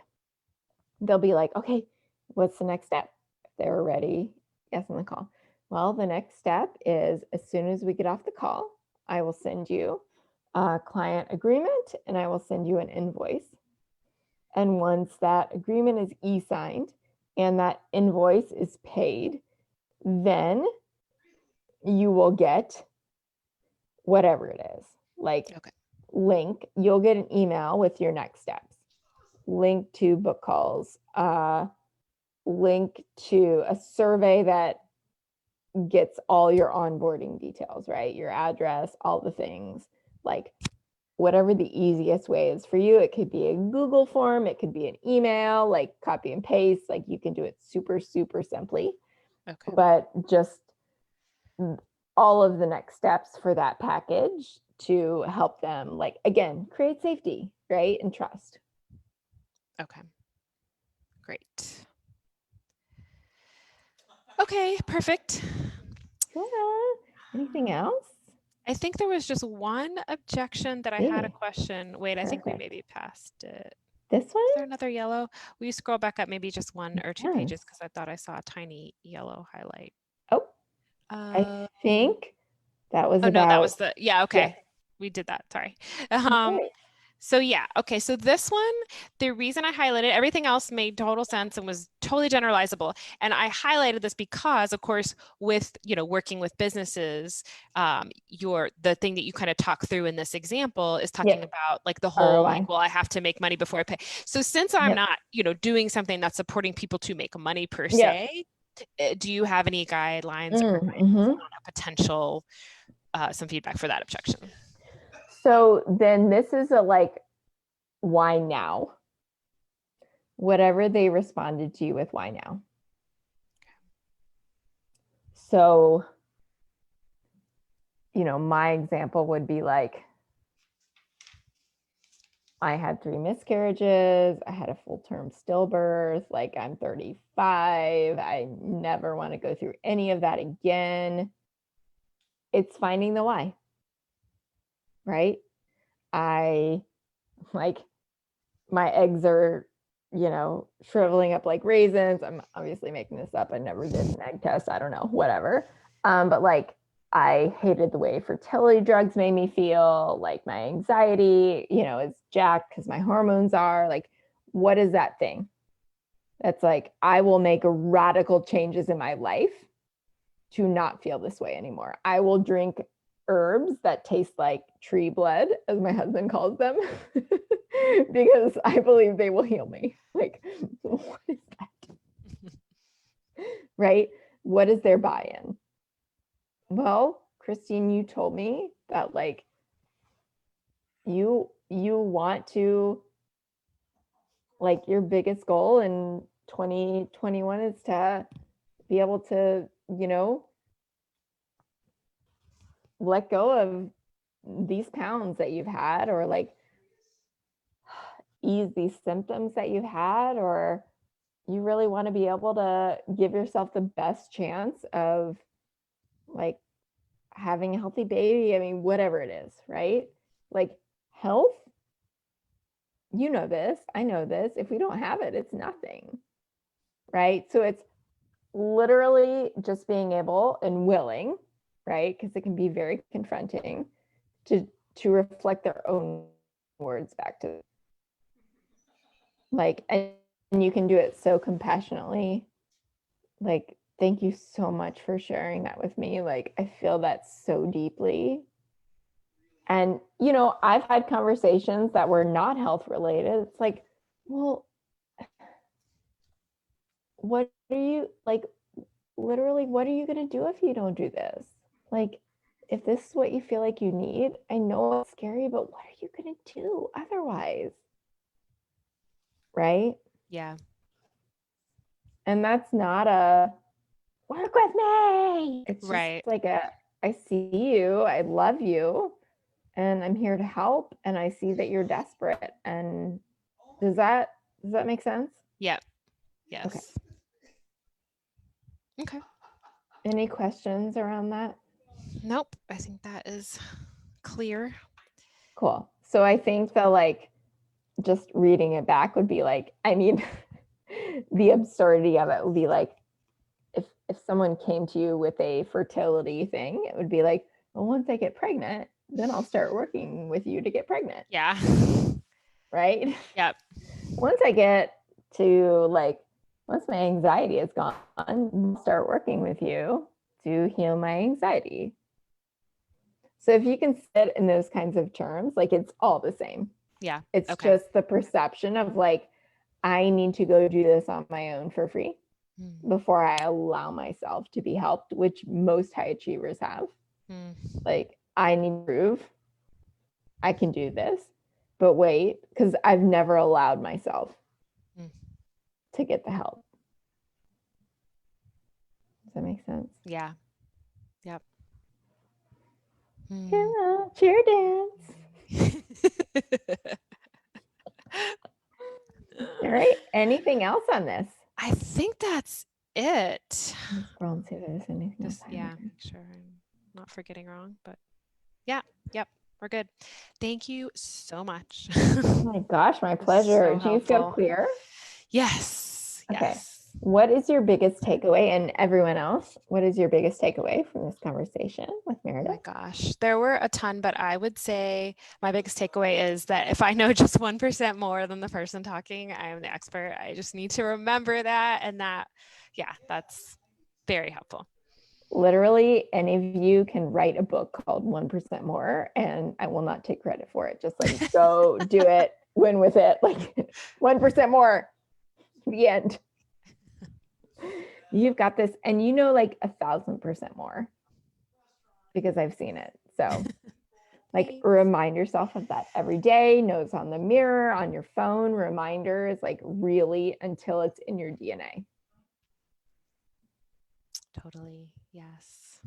they'll be like, okay, what's the next step? If they were ready, yes on the call. Well, the next step is as soon as we get off the call, I will send you a client agreement and I will send you an invoice. And once that agreement is e-signed and that invoice is paid, then you will get whatever it is. Like Okay. link, you'll get an email with your next steps. Link to book calls, link to a survey that gets all your onboarding details, right? Your address, all the things, like whatever the easiest way is for you. It could be a Google form, it could be an email, like copy and paste, like you can do it super, super simply. Okay. But just all of the next steps for that package to help them, like, again, create safety, right? And trust. Okay. Great. Okay, perfect. Yeah. Anything else? I think there was just one objection that I had a Maybe. question. Wait, I think we Perfect. maybe passed it. This Is one? there another yellow? Will you scroll back up maybe just 1 or 2 pages, Yes. because I thought I saw a tiny yellow highlight. Oh, I think that was Oh no, that was about, yeah, okay. yes. We did that. Sorry. Okay. So yeah, okay. So this one, the reason I highlighted everything else made total sense and was totally generalizable. And I highlighted this because, of course, with working with businesses, the thing that you kind of talk through in this example is talking Yep. about like the whole like, ROI. well, I have to make money before I pay. So since I'm Yep. not, doing something that's supporting people to make money per Yep. se, do you have any guidelines or guidance on a potential some feedback for that objection? So then this is a like, why now? Whatever they responded to you with, why now? So, my example would be like, I had 3 miscarriages. I had a full-term stillbirth. Like, I'm 35. I never want to go through any of that again. It's finding the why, right? I like, my eggs are, shriveling up like raisins. I'm obviously making this up. I never did an egg test. I don't know, whatever. But like, I hated the way fertility drugs made me feel. Like my anxiety, is jacked because my hormones are like, what is that thing? That's like, I will make radical changes in my life to not feel this way anymore. I will drink herbs that taste like tree blood, as my husband calls them, because I believe they will heal me. Like, what is that? Right? What is their buy-in? Well, Christine, you told me that like you want to, like, your biggest goal in 2021 is to be able to, let go of these pounds that you've had, or like ease these symptoms that you've had, or you really want to be able to give yourself the best chance of like having a healthy baby. I mean, whatever it is, right? Like health, you know this, I know this. If we don't have it, it's nothing, right? So it's literally just being able and willing, right? Because it can be very confronting to reflect their own words back to, like, and you can do it so compassionately. Like, thank you so much for sharing that with me. Like, I feel that so deeply. And, I've had conversations that were not health related. It's like, well, what are you like, literally, what are you going to do if you don't do this? Like, if this is what you feel like you need, I know it's scary, but what are you going to do otherwise? Right? Yeah. And that's not a work with me. It's just Right. like I see you, I love you, and I'm here to help, and I see that you're desperate. And does that make sense? Yeah. Yes. Okay. Any questions around that? Nope. I think that is clear. Cool. So I think that, like, just reading it back would be like, I mean, the absurdity of it would be like, if someone came to you with a fertility thing, it would be like, well, once I get pregnant, then I'll start working with you to get pregnant. Yeah. Right? Yep. Once I get to, like, once my anxiety is gone, I'll start working with you to heal my anxiety. So if you can sit in those kinds of terms, like, it's all the same. Yeah. It's Okay. just the perception of like, I need to go do this on my own for free before I allow myself to be helped, which most high achievers have. Like, I need to prove I can do this, but wait, because I've never allowed myself to get the help. Does that make sense? Yeah. Yep. Yeah, cheer dance. All right. Anything else on this? I think that's it. Let's scroll and see if there's anything else. Just, yeah, make sure I'm not forgetting wrong, but yeah, yep, we're good. Thank you so much. Oh my gosh, my pleasure. So Do you feel helpful. clear? Yes. Okay. Yes. What is your biggest takeaway? And everyone else, what is your biggest takeaway from this conversation with Oh my Meredith? gosh, there were a ton, but I would say my biggest takeaway is that if I know just 1% more than the person talking, I am the expert. I just need to remember that. And that, yeah, that's very helpful. Literally, any of you can write a book called 1% More, and I will not take credit for it. Just like, go do it, win with it. Like, 1% more, the end. You've got this. And like 1,000% more, because I've seen it. So like, remind yourself of that every day. Notes on the mirror, on your phone, reminders, like, really, until it's in your DNA. Totally. Yes.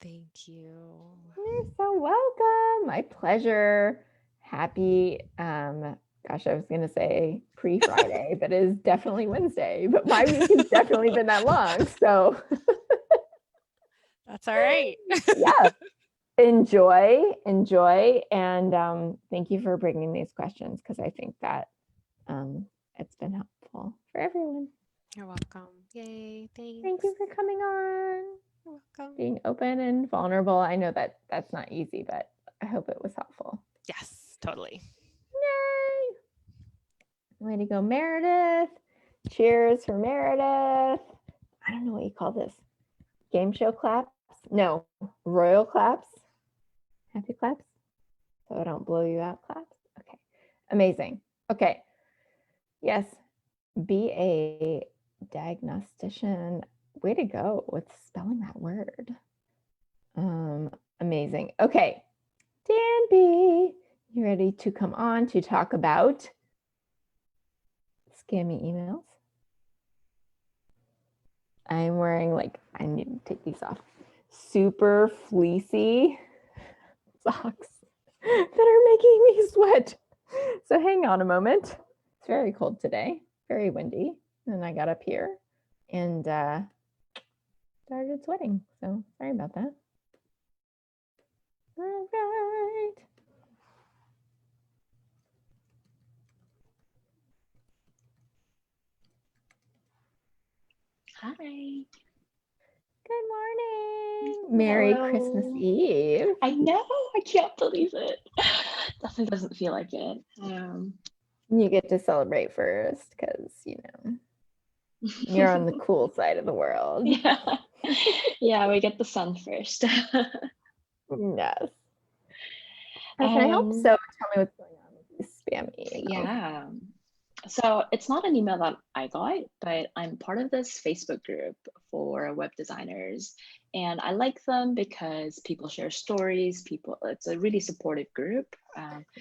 Thank you. You're so welcome. My pleasure. Happy, gosh, I was going to say pre-Friday, but it is definitely Wednesday, but my week has definitely been that long. So That's all right. yeah, enjoy. And thank you for bringing these questions, because I think that it's been helpful for everyone. You're welcome. Yay. Thanks. Thank you for coming on, You're welcome. being open and vulnerable. I know that that's not easy, but I hope it was helpful. Yes, totally. Yay! Way to go, Meredith. Cheers for Meredith. I don't know what you call this. Game show claps? No, royal claps. Happy claps. So I don't blow you out claps. Okay, amazing. Okay, yes, be a diagnostician. Way to go with spelling that word. Amazing. Okay, Danby, You ready to come on to talk about scammy emails? I'm wearing I need to take these off. Super fleecy socks that are making me sweat. So hang on a moment. It's very cold today, very windy. And I got up here and started sweating. So sorry about that. All right. Hi. Good morning. Merry Christmas Hello. Eve. I know. I can't believe it. Definitely doesn't feel like it. You get to celebrate first because, you're on the cool side of the world. Yeah. Yeah, we get the sun first. Yes. How can I help? So tell me what's going on with these spammy emails. Yeah. So it's not an email that I got, but I'm part of this Facebook group for web designers. And I like them because people share stories, it's a really supportive group.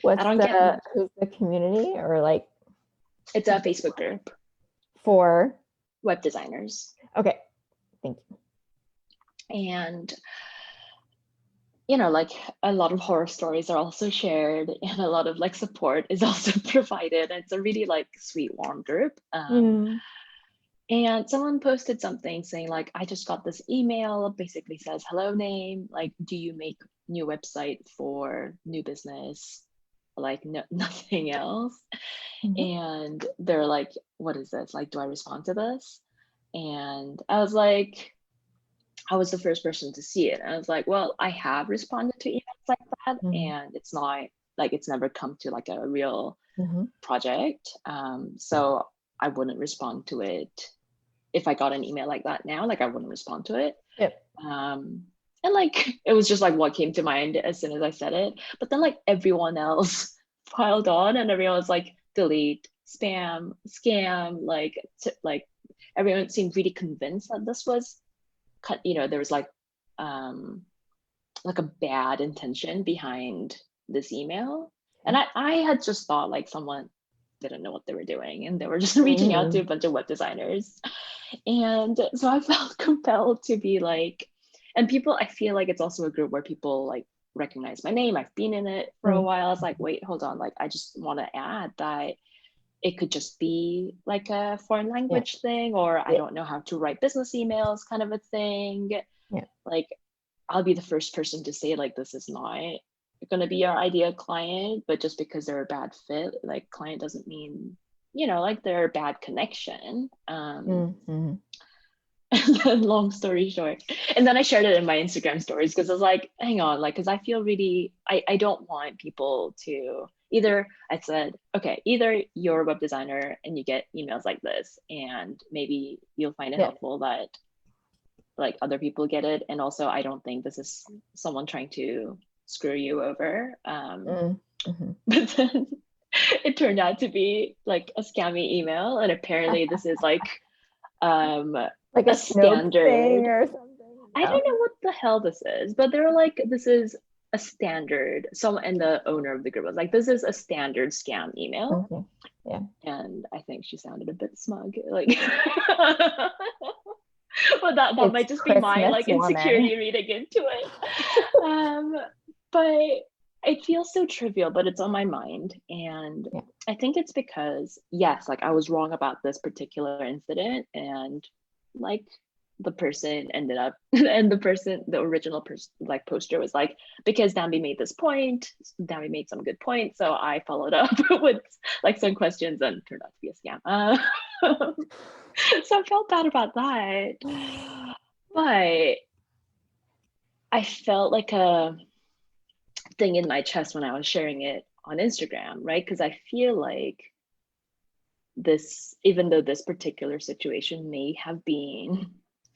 What's don't get- who's the community or It's a Facebook group, for? web designers. Okay, thank you. And a lot of horror stories are also shared, and a lot of support is also provided. It's a really sweet, warm group. And someone posted something saying I just got this email, basically says, hello name, do you make new website for new business? No, nothing else. And they're like, what is this? Do I respond to this? And I was like, I was the first person to see it. And I was like, well, I have responded to emails like that. And it's not it's never come to a real project. So I wouldn't respond to it. If I got an email like that now, I wouldn't respond to it. Yep. And it was just what came to mind as soon as I said it. But then everyone else piled on, and everyone was delete, spam, scam, everyone seemed really convinced that this was there was a bad intention behind this email. And I had just thought someone didn't know what they were doing, and they were just reaching out to a bunch of web designers. And so I felt compelled to be and people, I feel it's also a group where people recognize my name. I've been in it for a while. I was wait, hold on. I just want to add that it could just be a foreign language thing, or I don't know how to write business emails kind of a thing. Yeah. I'll be the first person to say this is not going to be our ideal client, but just because they're a bad fit, client doesn't mean, they're a bad connection. And then long story short, and then I shared it in my Instagram stories because I was hang on, because I feel really, I don't want people to either, I said, okay, either you're a web designer and you get emails like this, and maybe you'll find it helpful that other people get it. And also, I don't think this is someone trying to screw you over. But then it turned out to be a scammy email. And apparently this is a standard thing or something. I don't know what the hell this is, but they're this is a standard. And the owner of the group was this is a standard scam email. Okay. Yeah. And I think she sounded a bit smug. Well, that might just be my insecurity reading into it. But it feels so trivial, but it's on my mind. And I think it's because, yes, I was wrong about this particular incident, and the person ended up, and the original person, poster was because Danby made this point, Danby made some good points, so I followed up with some questions, and it turned out to be a scam. So I felt bad about that, but I felt a thing in my chest when I was sharing it on Instagram, right? Because I feel this, even though this particular situation may have been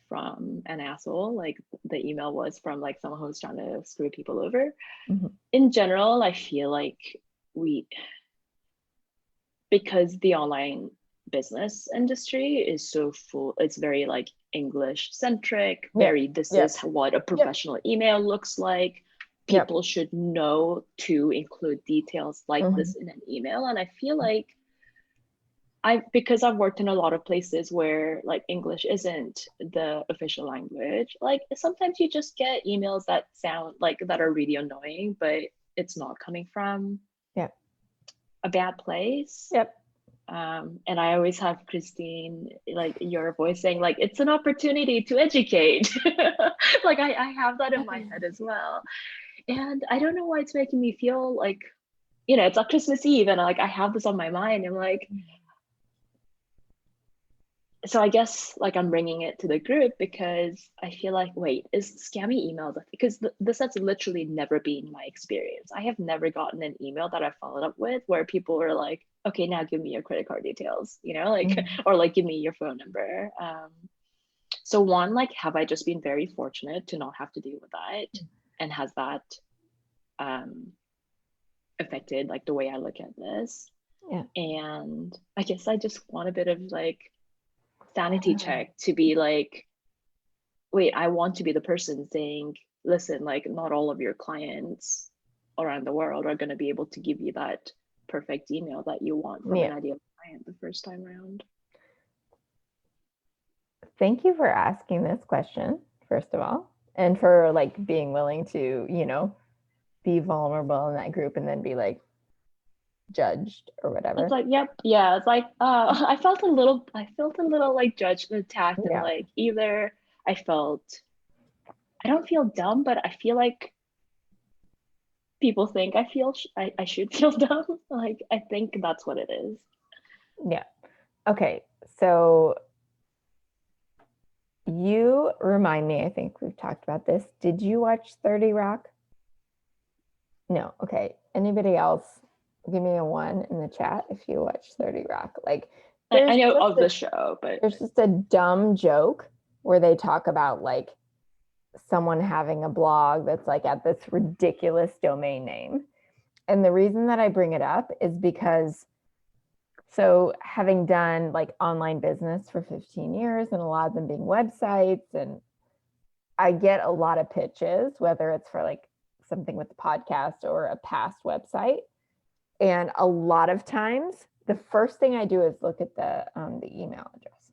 from an asshole, the email was from someone who was trying to screw people over. In general, I feel because the online business industry is so full, it's very English centric, very this is what a professional email looks like. Yep. people should know to include details like Mhm. this in an email. And I feel like because I've worked in a lot of places where like English isn't the official language, like sometimes you just get emails that sound like that are really annoying, but it's not coming from Yep. a bad place. Yep. And I always have Christine, like your voice saying like, it's an opportunity to educate. Like I have that in my head as well. And I don't know why it's making me feel like, it's like Christmas Eve and like I have this on my mind. I'm like, so I guess like I'm bringing it to the group because I feel like, wait, is scammy emails? Because this has literally never been my experience. I have never gotten an email that I followed up with where people were like, okay, now give me your credit card details, like, or like, give me your phone number. So one, like, have I just been very fortunate to not have to deal with that? And has that affected like the way I look at this? Yeah. And I guess I just want a bit of like sanity check to be like, wait, I want to be the person saying, listen, like not all of your clients around the world are going to be able to give you that perfect email that you want from an ideal client the first time around. Thank you for asking this question, first of all, and for like being willing to, be vulnerable in that group and then be like judged or whatever. It's like, yep, yeah. It's like, I felt a little like judged and attacked, and like either I don't feel dumb, but I feel like people think I should feel dumb. Like I think that's what it is. Yeah. Okay. So you remind me, I think we've talked about this. Did you watch 30 Rock? No. Okay. Anybody else? Give me a 1 in the chat if you watch 30 Rock. Like, I know of the show, but there's just a dumb joke where they talk about like someone having a blog that's like at this ridiculous domain name. And the reason that I bring it up is because, so having done like online business for 15 years and a lot of them being websites, and I get a lot of pitches, whether it's for like something with the podcast or a past website. And a lot of times the first thing I do is look at the email address.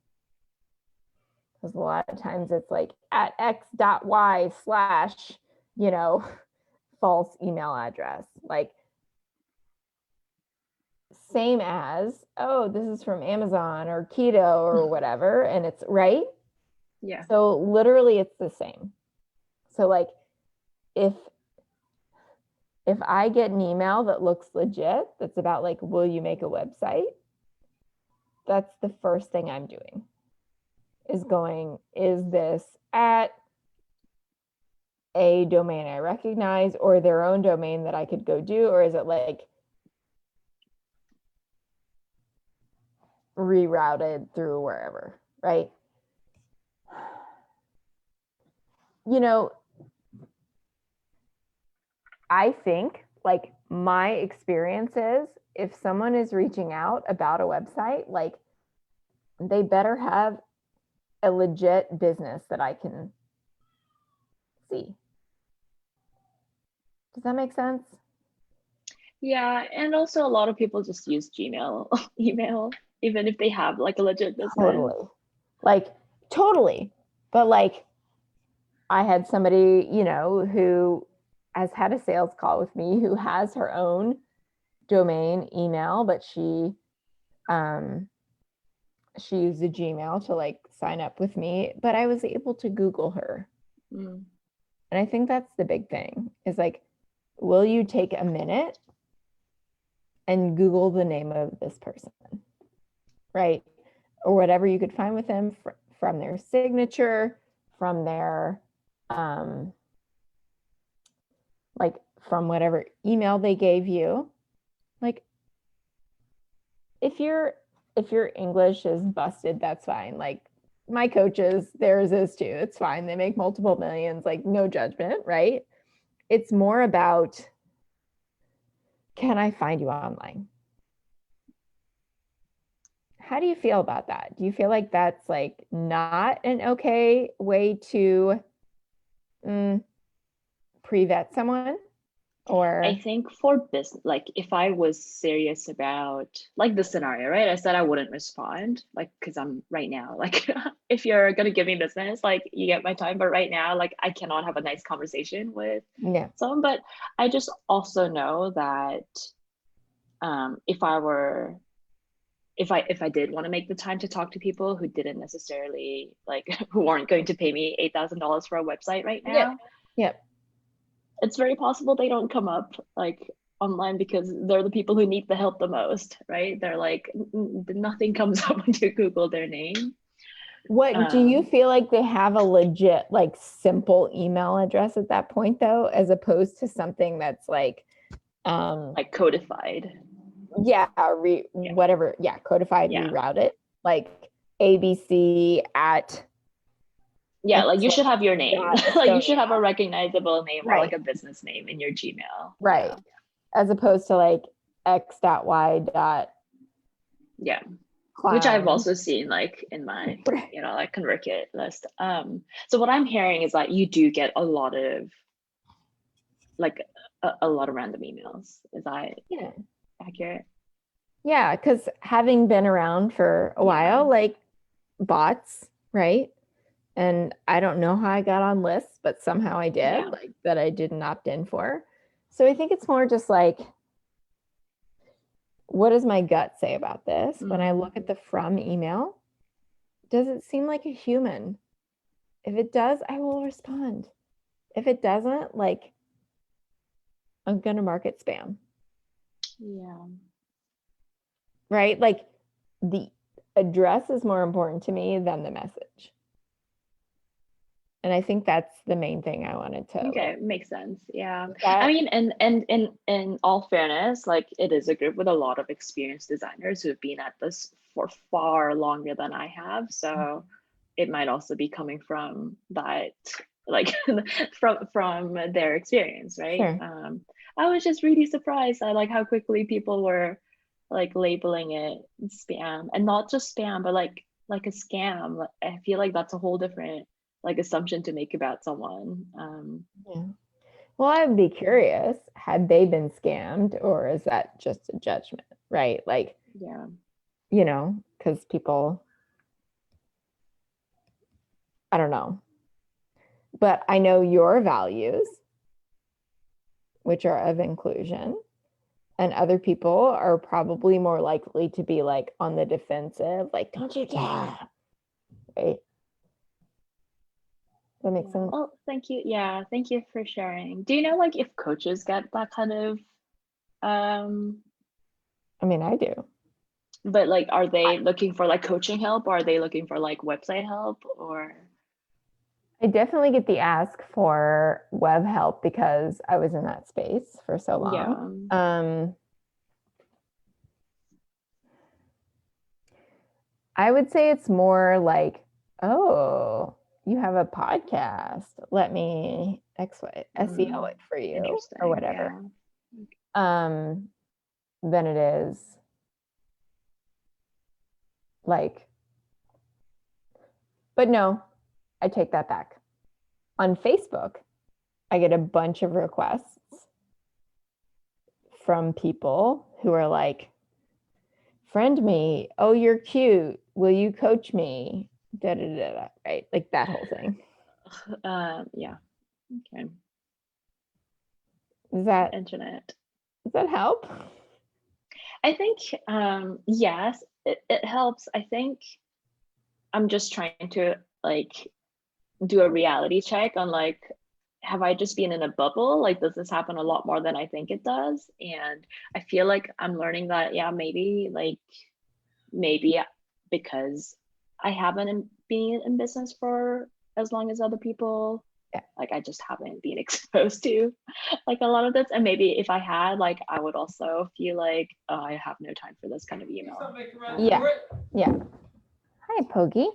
Because a lot of times it's like at x.y/ false email address. Like same as, oh, this is from Amazon or Keto or whatever. And it's right. Yeah. So literally it's the same. So like if I get an email that looks legit, that's about like, will you make a website? That's the first thing I'm doing, is going, is this at a domain I recognize or their own domain that I could go do? Or is it like rerouted through wherever, right? I think like my experience is if someone is reaching out about a website, like they better have a legit business that I can see. Does that make sense? Yeah, and also a lot of people just use Gmail email, even if they have like a legit business. Totally. But like I had somebody, who has had a sales call with me who has her own domain email, but she used a Gmail to like sign up with me, but I was able to Google her. And I think that's the big thing is like, will you take a minute and Google the name of this person, right? Or whatever you could find with them from their signature, from their, like from whatever email they gave you. Like if your English is busted, that's fine. Like my coaches, theirs is too. It's fine. They make multiple millions, like no judgment, right? It's more about, can I find you online? How do you feel about that? Do you feel like that's like not an okay way to pre-vet someone, or I think for business, like if I was serious about like the scenario, right? I said I wouldn't respond, like, because I'm right now, like, if you're gonna give me business, like, you get my time, but right now, like, I cannot have a nice conversation with yeah, someone. But I just also know that if I did want to make the time to talk to people who didn't necessarily like who weren't going to pay me $8,000 for a website right now, yeah, it's very possible they don't come up like online because they're the people who need the help the most, right? They're like nothing comes up when you Google their name. What do you feel like they have a legit, like, simple email address at that point, though, as opposed to something that's like Like codified. yeah, whatever, yeah, codified, Yeah. reroute it, like ABC at Yeah, like you should have your name. dot Like you so- should have a recognizable name or like Right. a business name in your Gmail. right, as opposed to like x.y dot Yeah. clown. Which I've also seen like in my, Right. like ConvertKit list. So what I'm hearing is that you do get a lot of like a lot of random emails. Is that Yeah. accurate? Yeah, because having been around for a while, like bots, right? And I don't know how I got on lists, but somehow I did, Yeah. like that I didn't opt in for. So I think it's more just like, what does my gut say about this? When I look at the from email, does it seem like a human? If it does, I will respond. If it doesn't, like, I'm gonna mark it spam. Yeah. Right? Like, the address is more important to me than the message. And I think that's the main thing I wanted to. Okay, makes sense. Yeah. That- I mean, and in all fairness, like it is a group with a lot of experienced designers who have been at this for far longer than I have. So it might also be coming from that, like from their experience, right? Sure. I was just really surprised at like how quickly people were like labeling it spam, and not just spam, but like a scam. I feel like that's a whole different like assumption to make about someone. Yeah. Well, I would be curious, had they been scammed, or is that just a judgment, right? Like, Yeah. you know, because people, I don't know. But I know your values, which are of inclusion, and other people are probably more likely to be like on the defensive, like, don't you dare, right? That makes sense. Oh, thank you. Yeah, thank you for sharing. Do you know like if coaches get that kind of I mean, I do. but like are they looking for like coaching help, or are they looking for like website help, or I definitely get the ask for web help because I was in that space for so long. I would say it's more like, oh, you have a podcast. Let me SEO it for you interesting, or whatever. Than it is like, but no, I take that back. On Facebook, I get a bunch of requests from people who are like, friend me. Oh, you're cute. Will you coach me? Da, da, da, da, right? Like that whole thing. Yeah. Okay. Does that Internet. help? I think yes, it helps. I think I'm just trying to like do a reality check on like, have I just been in a bubble? Like, does this happen a lot more than I think it does? And I feel like I'm learning that, yeah, maybe because I haven't been in business for as long as other people, Yeah. like I just haven't been exposed to like a lot of this. And maybe if I had, like, I would also feel like, oh, I have no time for this kind of email. Yeah. Yeah. Hi, Pogi.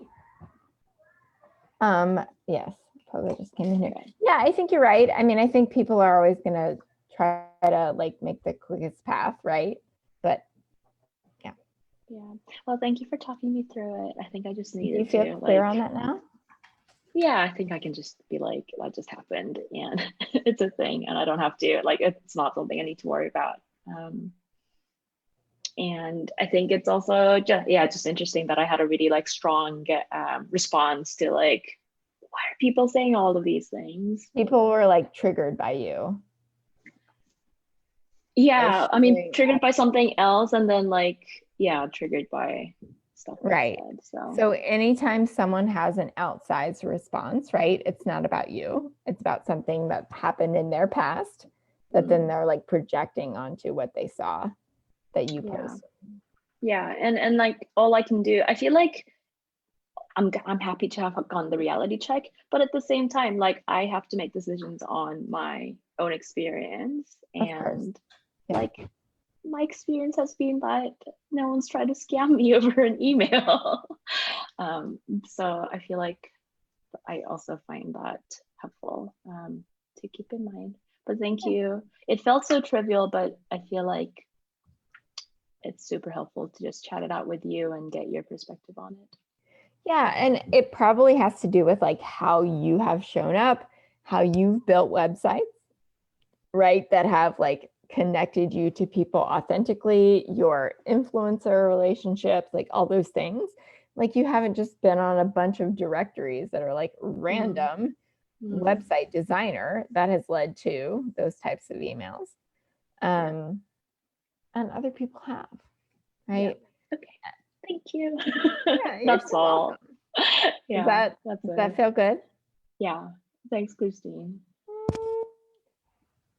Yes, Pogi just came in here. Okay. Yeah, I think you're right. I mean, I think people are always gonna try to like make the quickest path, right? But Yeah. Well, thank you for talking me through it. I think I just do needed you feel to clear like, on that now? yeah, I think I can just be like, that just happened and it's a thing and I don't have to, like, it's not something I need to worry about. And I think it's also just, yeah, just interesting that I had a really like strong response to like, why are people saying all of these things? People were like triggered by you. Yeah, I mean, sharing triggered by something else and then like, yeah, triggered by stuff I Right. said. So So anytime someone has an outsized response, right, it's not about you. It's about something that happened in their past that then they're like projecting onto what they saw that you yeah. posted. Yeah, and like all I can do, I feel like I'm happy to have gone the reality check, but at the same time, like I have to make decisions on my own experience, Of course. and Yeah. like my experience has been that no one's tried to scam me over an email. So I feel like I also find that helpful to keep in mind. But thank you. It felt so trivial, but I feel like it's super helpful to just chat it out with you and get your perspective on it. Yeah, and it probably has to do with like how you have shown up, how you've built websites, right, that have like connected you to people authentically, your influencer relationships, like all those things. Like you haven't just been on a bunch of directories that are like random website designer that has led to those types of emails. And other people have, right? Okay, thank you. Yeah, you're That's so all. welcome. Yeah, Does that's that it. feel good? Yeah, thanks, Christine.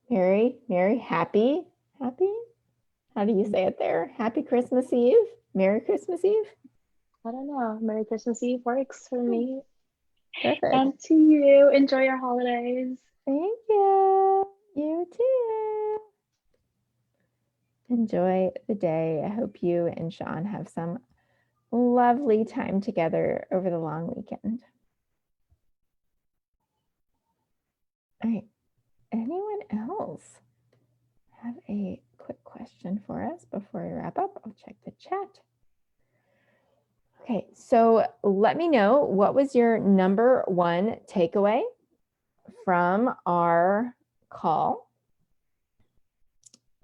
Merry, happy. How do you say it there? Happy Christmas Eve. Merry Christmas Eve. I don't know. Merry Christmas Eve works for me. Perfect. And to you, enjoy your holidays. Thank you. You too. Enjoy the day. I hope you and Sean have some lovely time together over the long weekend. All right. Anyone else have a quick question for us before we wrap up? I'll check the chat. Okay, so let me know, what was your number one takeaway from our call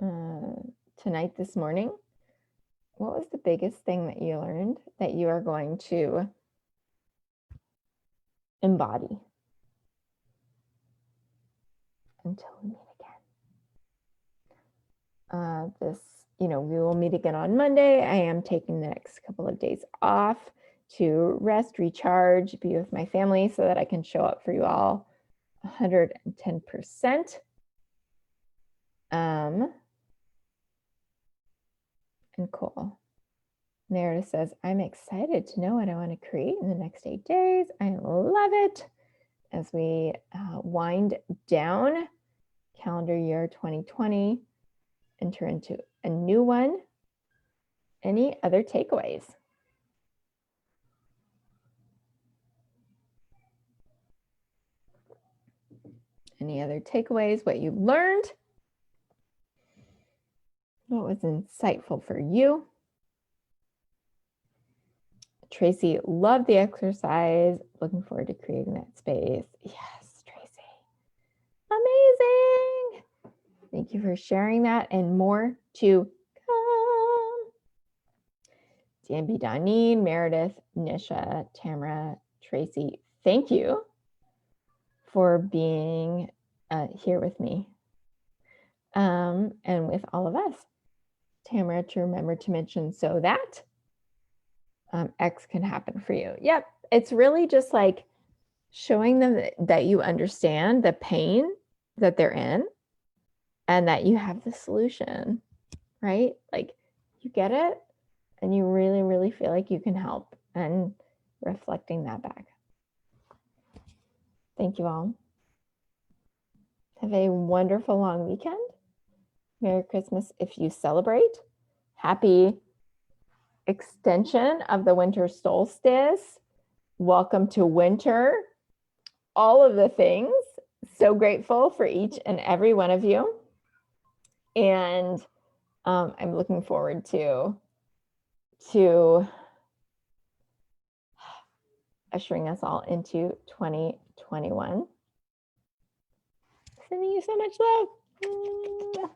tonight, this morning? What was the biggest thing that you learned that you are going to embody until we meet again? We will meet again on Monday. I am taking the next couple of days off to rest, recharge, be with my family so that I can show up for you all 110%. And cool. Meredith says, I'm excited to know what I want to create in the next 8 days. I love it. As we wind down calendar year 2020, enter into a new one. Any other takeaways? Any other takeaways? What you learned? What was insightful for you? Tracy, love the exercise. Looking forward to creating that space. Yes, Tracy. Amazing. Thank you for sharing that, and more to come. DMB, Donine, Meredith, Nisha, Tamara, Tracy, thank you for being here with me and with all of us. Tamara, to remember to mention so that X can happen for you. Yep, it's really just like showing them that you understand the pain that they're in and that you have the solution, right? Like you get it and you really, really feel like you can help, and reflecting that back. Thank you all. Have a wonderful long weekend. Merry Christmas if you celebrate. Happy extension of the winter solstice. Welcome to winter. All of the things. So grateful for each and every one of you. And I'm looking forward to ushering us all into 2021. Sending you so much love.